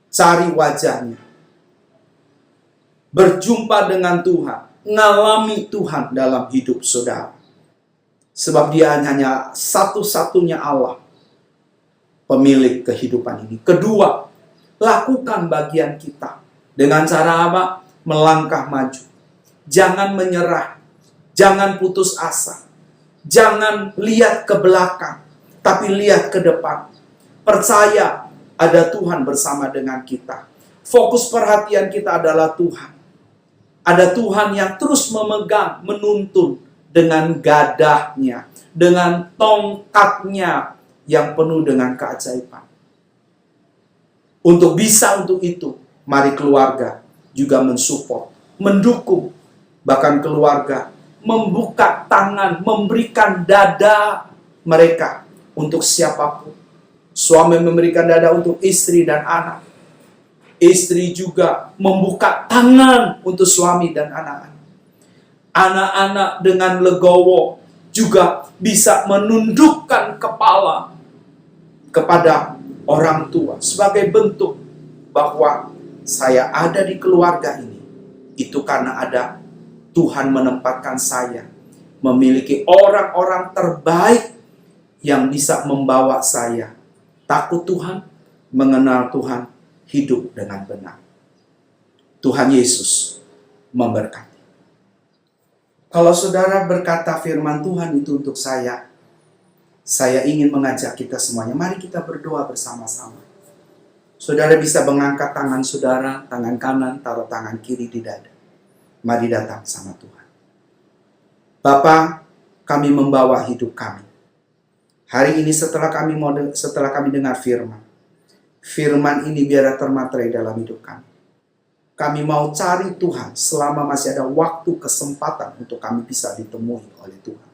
Cari wajahnya. Berjumpa dengan Tuhan. Ngalami Tuhan dalam hidup saudara. Sebab dia hanya satu-satunya Allah, pemilik kehidupan ini. Kedua, lakukan bagian kita. Dengan cara apa? Melangkah maju. Jangan menyerah. Jangan putus asa. Jangan lihat ke belakang, tapi lihat ke depan. Percaya ada Tuhan bersama dengan kita. Fokus perhatian kita adalah Tuhan. Ada Tuhan yang terus memegang, menuntun dengan gadahnya, dengan tongkatnya yang penuh dengan keajaiban. Untuk itu, mari keluarga juga mensupport, mendukung, bahkan keluarga membuka tangan, memberikan dada mereka untuk siapapun. Suami memberikan dada untuk istri dan anak. Istri juga membuka tangan untuk suami dan anak-anak. Anak-anak dengan legowo juga bisa menundukkan kepala kepada orang tua sebagai bentuk bahwa saya ada di keluarga ini. Itu karena ada Tuhan menempatkan saya memiliki orang-orang terbaik yang bisa membawa saya takut Tuhan, mengenal Tuhan, hidup dengan benar. Tuhan Yesus memberkati. Kalau saudara berkata firman Tuhan itu untuk saya ingin mengajak kita semuanya, mari kita berdoa bersama-sama. Saudara bisa mengangkat tangan saudara, tangan kanan, taruh tangan kiri di dada. Mari datang sama Tuhan. Bapa, kami membawa hidup kami. Hari ini setelah kami dengar firman ini biar termaterai dalam hidup kami. Kami mau cari Tuhan selama masih ada waktu, kesempatan untuk kami bisa ditemui oleh Tuhan.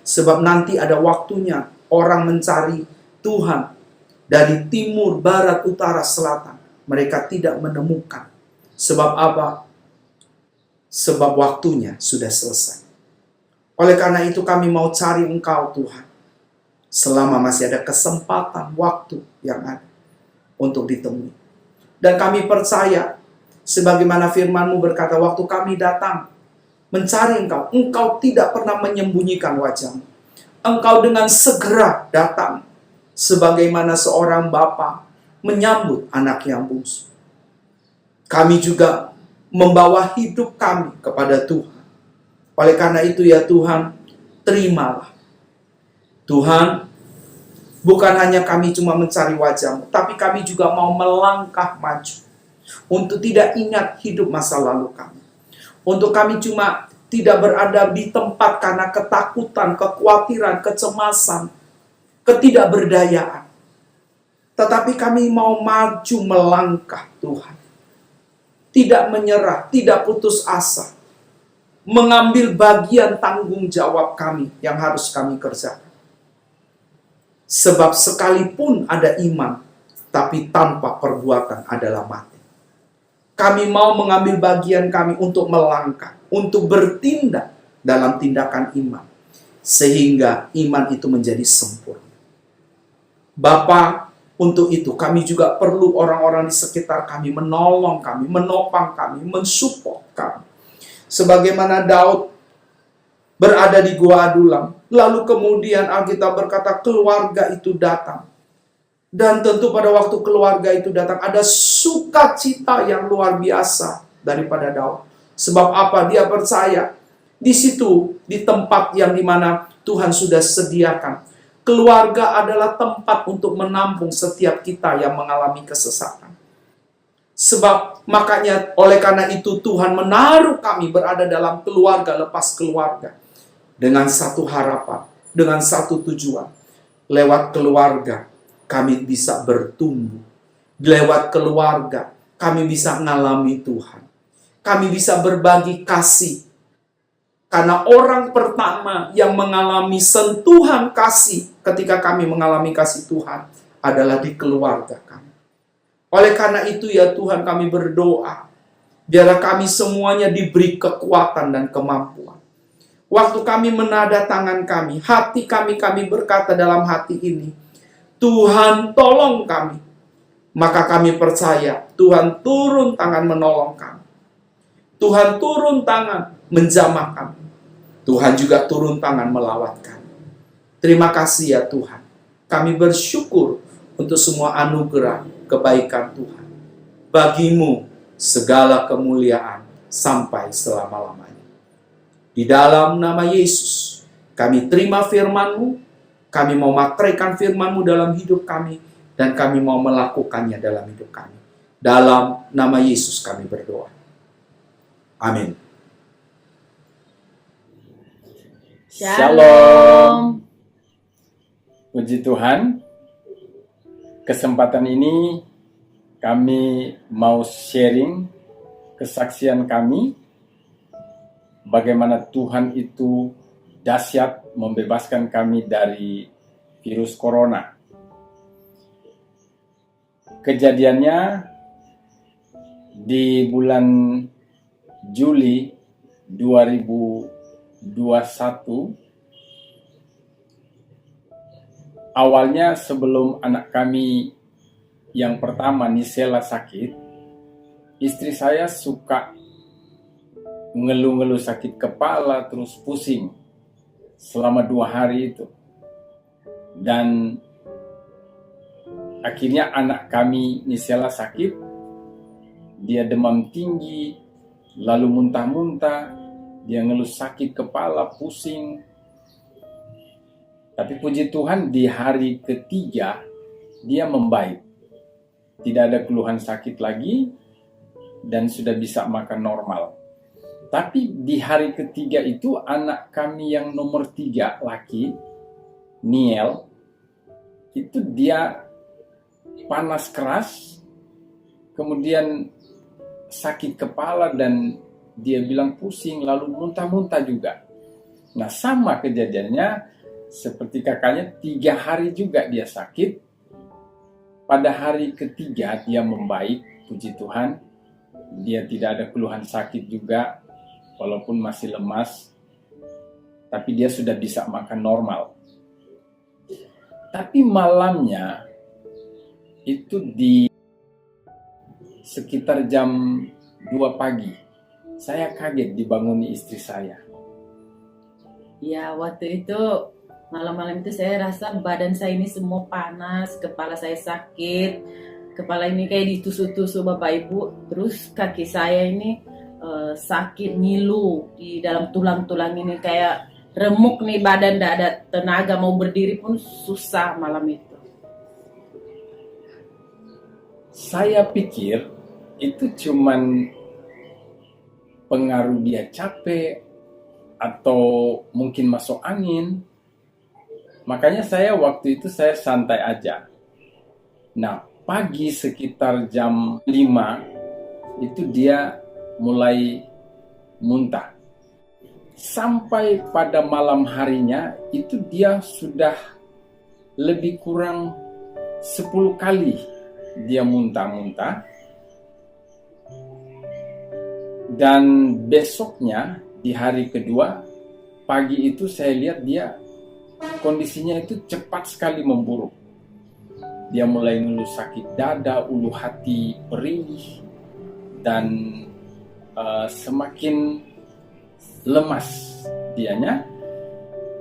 Sebab nanti ada waktunya orang mencari Tuhan dari timur, barat, utara, selatan. Mereka tidak menemukan. Sebab apa? Sebab waktunya sudah selesai. Oleh karena itu kami mau cari Engkau Tuhan. Selama masih ada kesempatan waktu yang ada untuk ditemui. Dan kami percaya, sebagaimana firman-Mu berkata, waktu kami datang mencari Engkau, Engkau tidak pernah menyembunyikan wajah-Mu. Engkau dengan segera datang sebagaimana seorang bapa menyambut anak yang bungsu. Kami juga membawa hidup kami kepada Tuhan. Oleh karena itu ya Tuhan, terimalah. Tuhan, bukan hanya kami cuma mencari wajah-Mu, tapi kami juga mau melangkah maju. Untuk tidak ingat hidup masa lalu kami. Untuk kami cuma tidak berada di tempat karena ketakutan, kekhawatiran, kecemasan, ketidakberdayaan. Tetapi kami mau maju melangkah Tuhan. Tidak menyerah, tidak putus asa. Mengambil bagian tanggung jawab kami yang harus kami kerjakan. Sebab sekalipun ada iman, tapi tanpa perbuatan adalah mati. Kami mau mengambil bagian kami untuk melangkah, untuk bertindak dalam tindakan iman. Sehingga iman itu menjadi sempurna. Bapa, untuk itu kami juga perlu orang-orang di sekitar kami menolong kami, menopang kami, mensupport kami. Sebagaimana Daud berada di Gua Adulam, lalu kemudian Alkitab berkata keluarga itu datang. Dan tentu pada waktu keluarga itu datang ada sukacita yang luar biasa daripada Daud. Sebab apa? Dia percaya di situ, di tempat yang dimana Tuhan sudah sediakan. Keluarga adalah tempat untuk menampung setiap kita yang mengalami kesesatan. Sebab makanya oleh karena itu Tuhan menaruh kami berada dalam keluarga lepas keluarga. Dengan satu harapan, dengan satu tujuan. Lewat keluarga kami bisa bertumbuh. Lewat keluarga, kami bisa mengalami Tuhan. Kami bisa berbagi kasih. Karena orang pertama yang mengalami sentuhan kasih ketika kami mengalami kasih Tuhan adalah di keluarga kami. Oleh karena itu ya Tuhan kami berdoa. Biarlah kami semuanya diberi kekuatan dan kemampuan. Waktu kami menada tangan kami, hati kami berkata dalam hati ini, Tuhan tolong kami. Maka kami percaya Tuhan turun tangan menolong kami. Tuhan turun tangan menjamah kami. Tuhan juga turun tangan melawat kami. Terima kasih ya Tuhan. Kami bersyukur untuk semua anugerah kebaikan Tuhan. Bagimu segala kemuliaan sampai selama-lamanya. Di dalam nama Yesus, kami terima firman-Mu. Kami mau materaikan firman-Mu dalam hidup kami. Dan kami mau melakukannya dalam hidup kami. Dalam nama Yesus kami berdoa. Amin. Shalom. Puji Tuhan. Kesempatan ini kami mau sharing kesaksian kami bagaimana Tuhan itu dahsyat membebaskan kami dari virus corona. Kejadiannya di bulan Juli 2021, awalnya sebelum anak kami yang pertama Nisela sakit, istri saya suka ngeluh-ngeluh sakit kepala terus pusing selama 2 hari itu. Dan akhirnya anak kami Nisela sakit, dia demam tinggi, lalu muntah-muntah, dia ngeluh sakit kepala, pusing. Tapi puji Tuhan di hari ketiga dia membaik. Tidak ada keluhan sakit lagi dan sudah bisa makan normal. Tapi di hari ketiga itu anak kami yang nomor 3 laki, Niel, itu dia panas keras, kemudian sakit kepala dan dia bilang pusing, lalu muntah-muntah juga. Nah sama kejadiannya seperti kakaknya, 3 hari juga dia sakit. Pada hari ketiga dia membaik, puji Tuhan. Dia tidak ada keluhan sakit juga, walaupun masih lemas. Tapi dia sudah bisa makan normal. Tapi malamnya, itu di sekitar jam 2 pagi, saya kaget dibanguni istri saya. Ya, waktu itu Malam-malam itu saya rasa badan saya ini semua panas, kepala saya sakit, kepala ini kayak ditusuk-tusuk Bapak Ibu, terus kaki saya ini sakit ngilu di dalam tulang-tulang ini, kayak remuk nih badan, tidak ada tenaga, mau berdiri pun susah malam itu. Saya pikir itu cuman pengaruh dia capek atau mungkin masuk angin. Makanya saya waktu itu saya santai aja. Nah, pagi sekitar jam 5 itu dia mulai muntah. Sampai pada malam harinya itu dia sudah lebih kurang 10 kali dia muntah-muntah. Dan besoknya di hari kedua pagi itu saya lihat dia kondisinya itu cepat sekali memburuk. Dia mulai ngeluh sakit dada, ulu hati perih, dan semakin lemas dianya.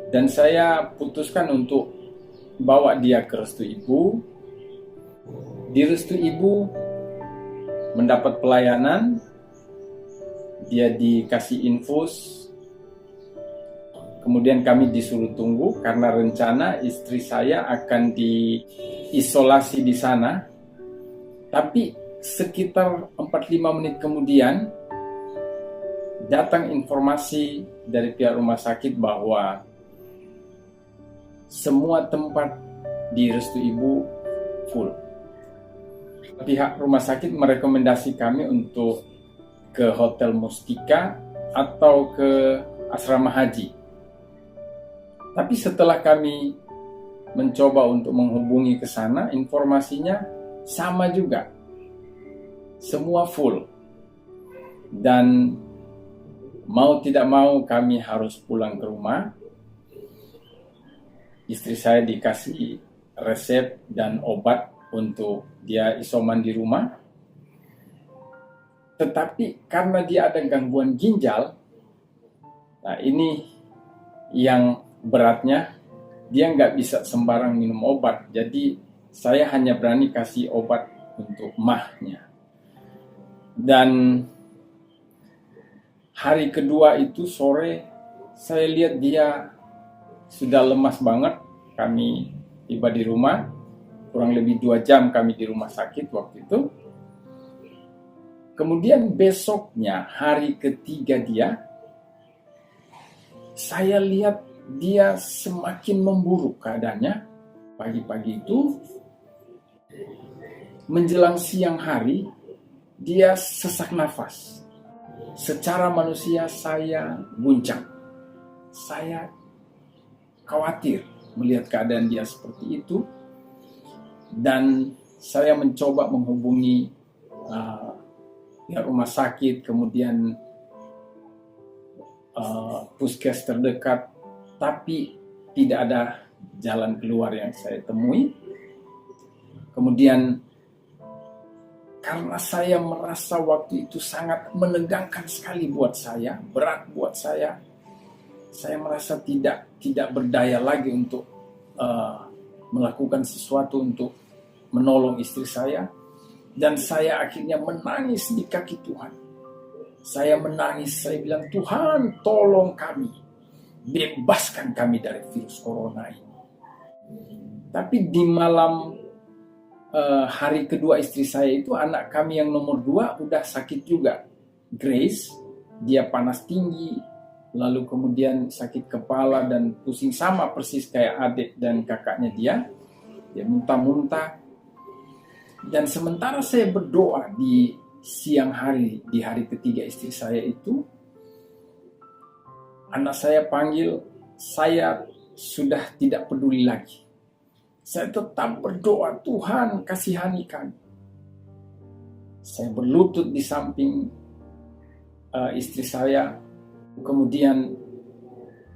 Dan saya putuskan untuk bawa dia ke Restu Ibu. Di Restu Ibu mendapat pelayanan, dia dikasih infus. Kemudian kami disuruh tunggu karena rencana istri saya akan diisolasi di sana. Tapi sekitar 45 menit kemudian datang informasi dari pihak rumah sakit bahwa semua tempat di Restu Ibu full. Pihak rumah sakit merekomendasi kami untuk ke Hotel Mustika atau ke asrama haji. Tapi setelah kami mencoba untuk menghubungi ke sana, informasinya sama juga. Semua full. Dan mau tidak mau kami harus pulang ke rumah. Istri saya dikasih resep dan obat untuk dia isoman di rumah. Tetapi karena dia ada gangguan ginjal, nah ini yang beratnya, dia nggak bisa sembarang minum obat. Jadi saya hanya berani kasih obat untuk mahnya. Dan hari kedua itu sore, saya lihat dia sudah lemas banget. Kami tiba di rumah, kurang lebih 2 jam kami di rumah sakit waktu itu. Kemudian besoknya, hari ketiga dia, saya lihat dia semakin memburuk keadaannya. Pagi-pagi itu, menjelang siang hari, dia sesak nafas. Secara manusia saya guncang. Saya khawatir melihat keadaan dia seperti itu. Dan saya mencoba menghubungi pihak rumah sakit, kemudian puskes terdekat, tapi tidak ada jalan keluar yang saya temui. Kemudian karena saya merasa waktu itu sangat menegangkan sekali buat saya, berat buat saya merasa tidak berdaya lagi untuk melakukan sesuatu untuk menolong istri saya. Dan saya akhirnya menangis di kaki Tuhan. Saya menangis, saya bilang, Tuhan tolong kami, bebaskan kami dari virus corona ini. Tapi di malam hari kedua istri saya itu, anak kami yang nomor 2 udah sakit juga. Grace, dia panas tinggi, lalu kemudian sakit kepala dan pusing, sama persis kayak adik dan kakaknya dia. Dia muntah-muntah. Dan sementara saya berdoa di siang hari, di hari ketiga istri saya itu, anak saya panggil, saya sudah tidak peduli lagi. Saya tetap berdoa, Tuhan kasihani kami. Saya berlutut di samping istri saya. Kemudian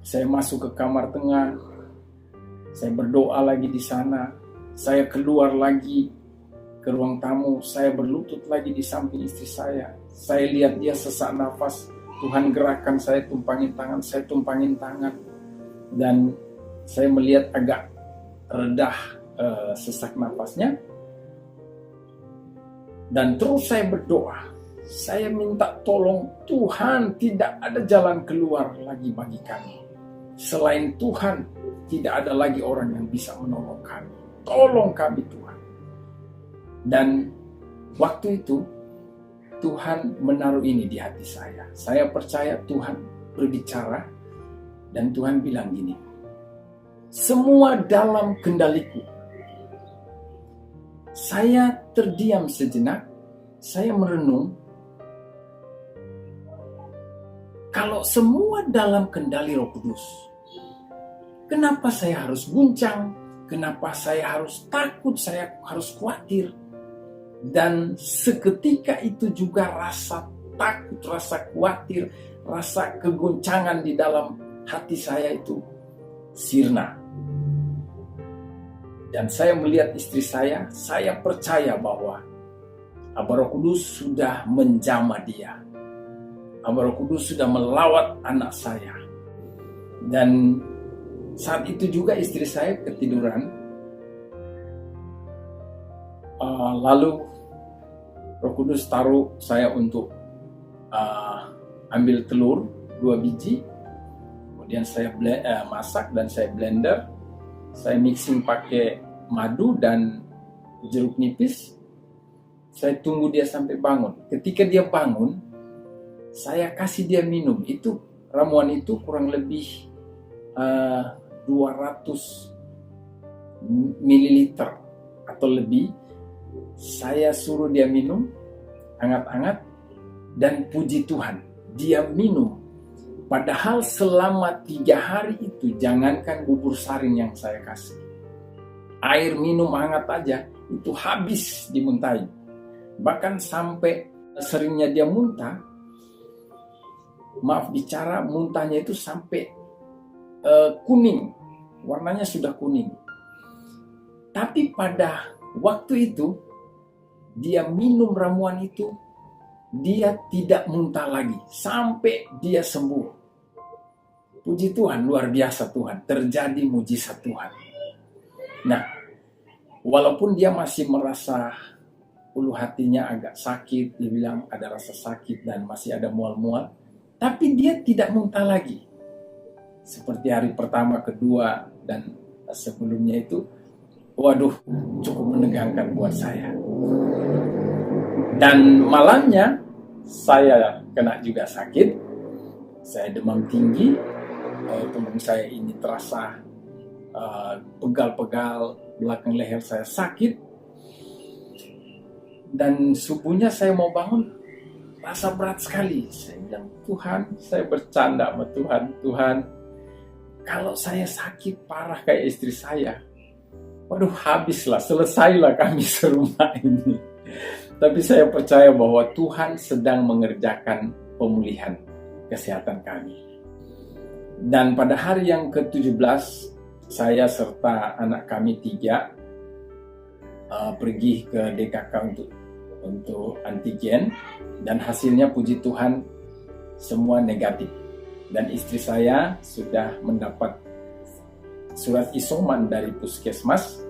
saya masuk ke kamar tengah. Saya berdoa lagi di sana. Saya keluar lagi ke ruang tamu, saya berlutut lagi di samping istri saya. Saya lihat dia sesak nafas. Tuhan gerakkan saya tumpangin tangan, saya tumpangin tangan. Dan saya melihat agak redah sesak nafasnya. Dan terus saya berdoa, saya minta tolong Tuhan, tidak ada jalan keluar lagi bagi kami. Selain Tuhan, tidak ada lagi orang yang bisa menolong kami. Tolong kami Tuhan. Dan waktu itu, Tuhan menaruh ini di hati saya. Saya percaya Tuhan berbicara, dan Tuhan bilang gini, semua dalam kendaliku. Saya terdiam sejenak, saya merenung, kalau semua dalam kendali Roh Kudus, kenapa saya harus guncang? Kenapa saya harus takut? Saya harus khawatir? Dan seketika itu juga rasa takut, rasa khawatir, rasa kegoncangan di dalam hati saya itu sirna. Dan saya melihat istri saya percaya bahwa Abah Roh Kudus sudah menjamah dia. Abah Roh Kudus sudah melawat anak saya. Dan saat itu juga istri saya ketiduran. Lalu Roh Kudus taruh saya untuk ambil telur 2 biji. Kemudian saya masak dan saya blender. Saya mixing pakai madu dan jeruk nipis. Saya tunggu dia sampai bangun. Ketika dia bangun, saya kasih dia minum. Itu ramuan itu kurang lebih 200 ml atau lebih. Saya suruh dia minum hangat-hangat, dan puji Tuhan, dia minum. Padahal selama 3 hari itu, jangankan bubur saring yang saya kasih, air minum hangat aja itu habis dimuntahin. Bahkan sampai seringnya dia muntah, maaf bicara, muntahnya itu sampai kuning, warnanya sudah kuning. Tapi pada waktu itu, dia minum ramuan itu, dia tidak muntah lagi sampai dia sembuh. Puji Tuhan, luar biasa Tuhan, terjadi mujizat Tuhan. Nah, walaupun dia masih merasa ulu hatinya agak sakit, dia bilang ada rasa sakit dan masih ada mual-mual, tapi dia tidak muntah lagi. Seperti hari pertama, kedua, dan sebelumnya itu, waduh, cukup menegangkan buat saya. Dan malamnya, saya kena juga sakit, saya demam tinggi, tubuh saya ini terasa pegal-pegal, belakang leher saya sakit, dan subuhnya saya mau bangun, rasa berat sekali. Saya bilang, Tuhan, saya bercanda sama Tuhan, kalau saya sakit parah kayak istri saya, waduh habislah, selesailah kami serumah ini. Tapi saya percaya bahwa Tuhan sedang mengerjakan pemulihan kesehatan kami. Dan pada hari yang ke-17, saya serta anak kami 3 pergi ke DKK untuk antigen. Dan hasilnya puji Tuhan semua negatif. Dan istri saya sudah mendapat surat isoman dari puskesmas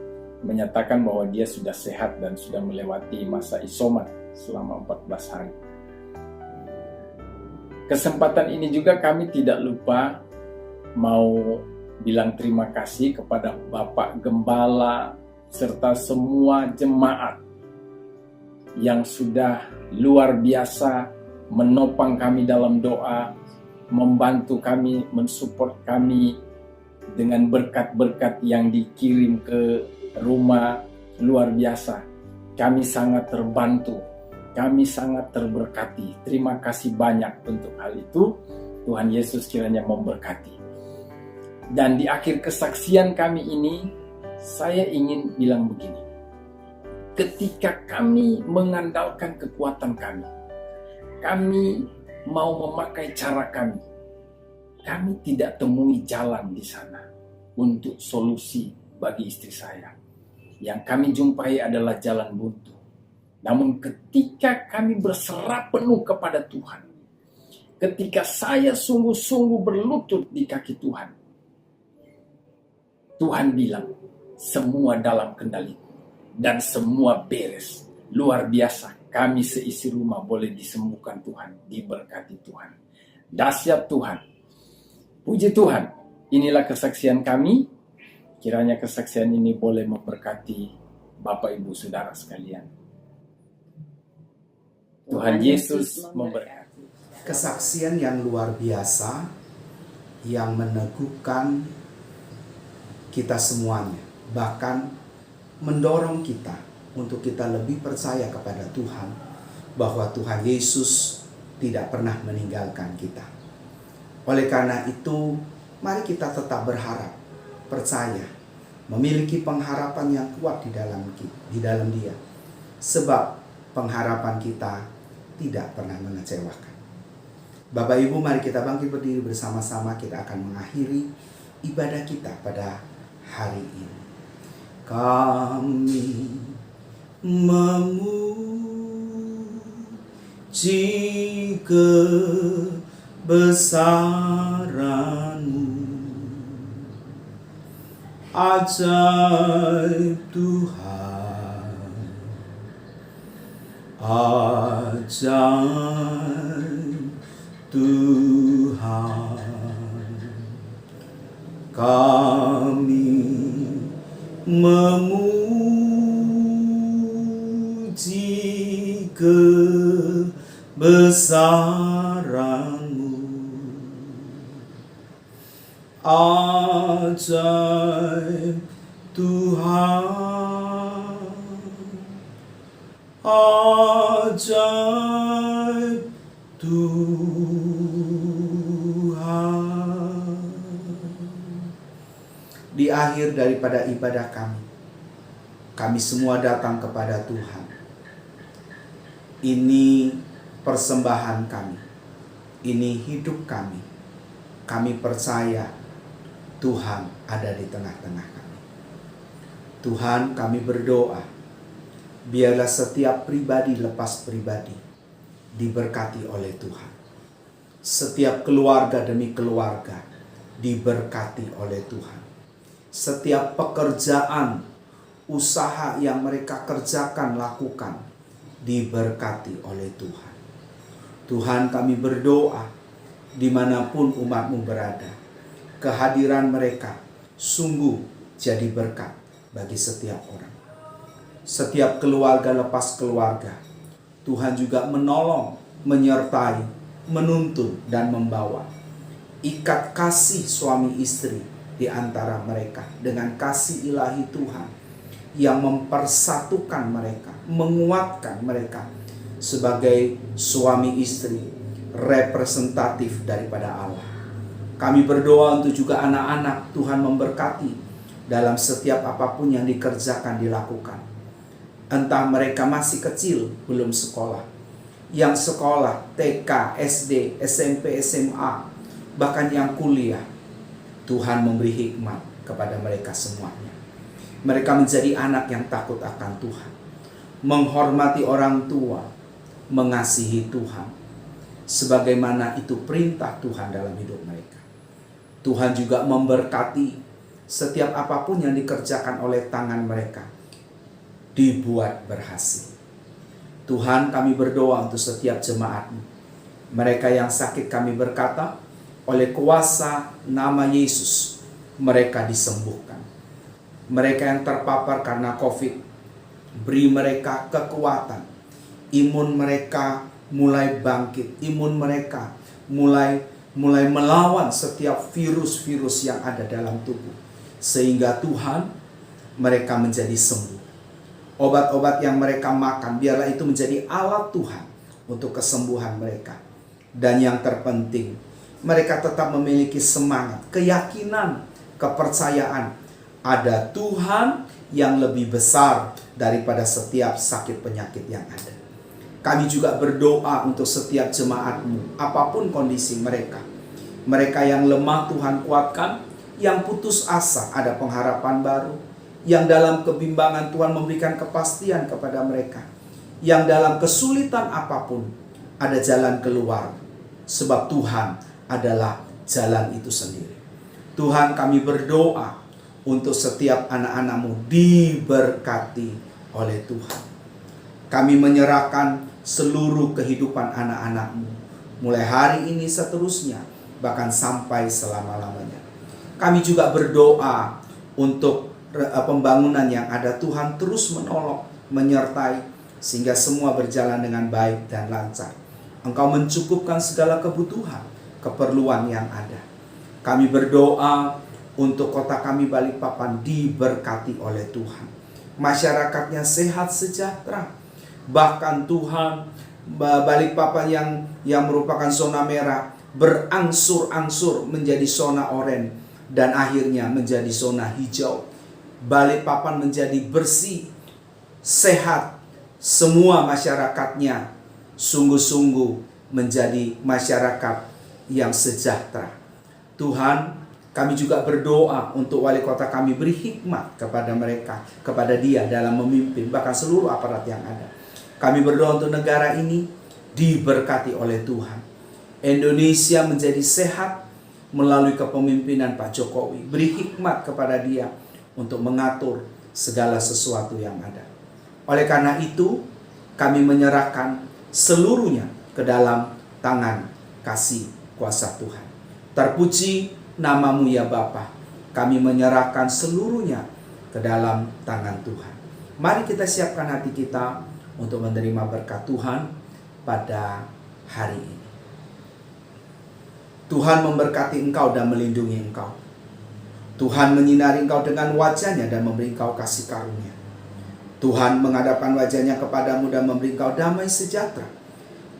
menyatakan bahwa dia sudah sehat dan sudah melewati masa isoman selama 14 hari. Kesempatan ini juga kami tidak lupa mau bilang terima kasih kepada Bapak Gembala serta semua jemaat yang sudah luar biasa menopang kami dalam doa, membantu kami, mensupport kami dengan berkat-berkat yang dikirim ke rumah, luar biasa. Kami sangat terbantu, kami sangat terberkati. Terima kasih banyak untuk hal itu. Tuhan Yesus kiranya memberkati. Dan di akhir kesaksian kami ini, saya ingin bilang begini. Ketika kami mengandalkan kekuatan kami mau memakai cara kami tidak temui jalan di sana untuk solusi bagi istri saya. Yang kami jumpai adalah jalan buntu. Namun ketika kami berserah penuh kepada Tuhan, ketika saya sungguh-sungguh berlutut di kaki Tuhan, Tuhan bilang, semua dalam kendaliku dan semua beres. Luar biasa, kami seisi rumah boleh disembuhkan Tuhan, diberkati Tuhan. Dahsyat Tuhan. Puji Tuhan, inilah kesaksian kami. Kiranya kesaksian ini boleh memberkati Bapak Ibu Saudara sekalian. Tuhan Yesus memberkati. Kesaksian yang luar biasa yang meneguhkan kita semuanya, bahkan mendorong kita untuk kita lebih percaya kepada Tuhan, bahwa Tuhan Yesus tidak pernah meninggalkan kita. Oleh karena itu, mari kita tetap berharap, percaya, memiliki pengharapan yang kuat di dalam Dia, sebab pengharapan kita tidak pernah mengecewakan. Bapak Ibu, mari kita bangkit berdiri bersama-sama. Kita akan mengakhiri ibadah kita pada hari ini. Kami memuji kebesaran-Mu, ajaib Tuhan, ajaib Tuhan. Kami memuji kebesaran-Mu, ajaib Tuhan, ajaib Tuhan. Di akhir daripada ibadah kami semua datang kepada Tuhan. Ini persembahan kami, ini hidup kami. Kami percaya Tuhan ada di tengah-tengah kami. Tuhan, kami berdoa, biarlah setiap pribadi lepas pribadi diberkati oleh Tuhan. Setiap keluarga demi keluarga diberkati oleh Tuhan. Setiap pekerjaan, usaha yang mereka kerjakan, lakukan, diberkati oleh Tuhan. Tuhan, kami berdoa, dimanapun umat-Mu berada, kehadiran mereka sungguh jadi berkat bagi setiap orang. Setiap keluarga lepas keluarga, Tuhan juga menolong, menyertai, menuntun, dan membawa. Ikat kasih suami istri di antara mereka dengan kasih ilahi Tuhan yang mempersatukan mereka, menguatkan mereka sebagai suami istri representatif daripada Allah. Kami berdoa untuk juga anak-anak, Tuhan memberkati dalam setiap apapun yang dikerjakan, dilakukan. Entah mereka masih kecil, belum sekolah, yang sekolah TK, SD, SMP, SMA, bahkan yang kuliah, Tuhan memberi hikmat kepada mereka semuanya. Mereka menjadi anak yang takut akan Tuhan, menghormati orang tua, mengasihi Tuhan, sebagaimana itu perintah Tuhan dalam hidup mereka. Tuhan juga memberkati setiap apapun yang dikerjakan oleh tangan mereka, dibuat berhasil. Tuhan, kami berdoa untuk setiap jemaat-Mu. Mereka yang sakit, kami berkata, oleh kuasa nama Yesus, mereka disembuhkan. Mereka yang terpapar karena COVID, beri mereka kekuatan. Imun mereka mulai bangkit. Imun mereka mulai melawan setiap virus-virus yang ada dalam tubuh. Sehingga Tuhan, mereka menjadi sembuh. Obat-obat yang mereka makan, biarlah itu menjadi alat Tuhan untuk kesembuhan mereka. Dan yang terpenting, mereka tetap memiliki semangat, keyakinan, kepercayaan. Ada Tuhan yang lebih besar daripada setiap sakit penyakit yang ada. Kami juga berdoa untuk setiap jemaat-Mu, apapun kondisi mereka. Mereka yang lemah Tuhan kuatkan, yang putus asa ada pengharapan baru, yang dalam kebimbangan Tuhan memberikan kepastian kepada mereka, yang dalam kesulitan apapun ada jalan keluar, sebab Tuhan adalah jalan itu sendiri. Tuhan, kami berdoa untuk setiap anak-anak-Mu diberkati oleh Tuhan. Kami menyerahkan seluruh kehidupan anak-anak-Mu, mulai hari ini seterusnya, bahkan sampai selama-lamanya. Kami juga berdoa untuk pembangunan yang ada. Tuhan terus menolong, menyertai, sehingga semua berjalan dengan baik dan lancar. Engkau mencukupkan segala kebutuhan, keperluan yang ada. Kami berdoa untuk kota kami Balikpapan diberkati oleh Tuhan. Masyarakatnya sehat sejahtera. Bahkan Tuhan, Balikpapan yang merupakan zona merah berangsur-angsur menjadi zona oranye dan akhirnya menjadi zona hijau. Balikpapan menjadi bersih, sehat, semua masyarakatnya sungguh-sungguh menjadi masyarakat yang sejahtera. Tuhan, kami juga berdoa untuk wali kota kami, beri hikmat kepada mereka, kepada dia dalam memimpin, bahkan seluruh aparat yang ada. Kami berdoa untuk negara ini diberkati oleh Tuhan. Indonesia menjadi sehat melalui kepemimpinan Pak Jokowi. Beri hikmat kepada dia untuk mengatur segala sesuatu yang ada. Oleh karena itu, kami menyerahkan seluruhnya ke dalam tangan kasih kuasa Tuhan. Terpuji nama-Mu ya Bapa. Kami menyerahkan seluruhnya ke dalam tangan Tuhan. Mari kita siapkan hati kita untuk menerima berkat Tuhan pada hari ini. Tuhan memberkati engkau dan melindungi engkau. Tuhan menyinari engkau dengan wajah-Nya dan memberi engkau kasih karunia. Tuhan menghadapkan wajah-Nya kepadamu dan memberi engkau damai sejahtera.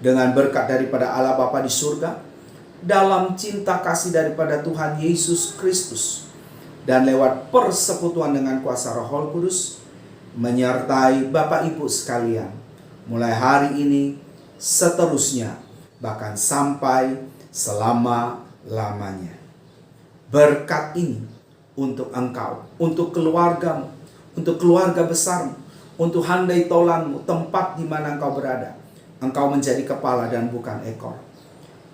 Dengan berkat daripada Allah Bapa di surga, dalam cinta kasih daripada Tuhan Yesus Kristus, dan lewat persekutuan dengan kuasa Roh Kudus, menyertai Bapak Ibu sekalian, mulai hari ini, seterusnya, bahkan sampai selama-lamanya. Berkat ini untuk engkau, untuk keluargamu, untuk keluarga besarmu, untuk handai tolanmu, tempat di mana engkau berada. Engkau menjadi kepala dan bukan ekor.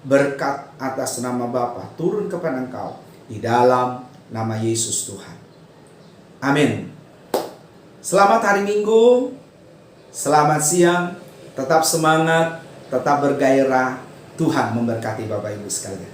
Berkat atas nama Bapa turun kepada engkau di dalam nama Yesus Tuhan. Amin. Selamat hari Minggu, selamat siang, tetap semangat, tetap bergairah. Tuhan memberkati Bapak Ibu sekalian.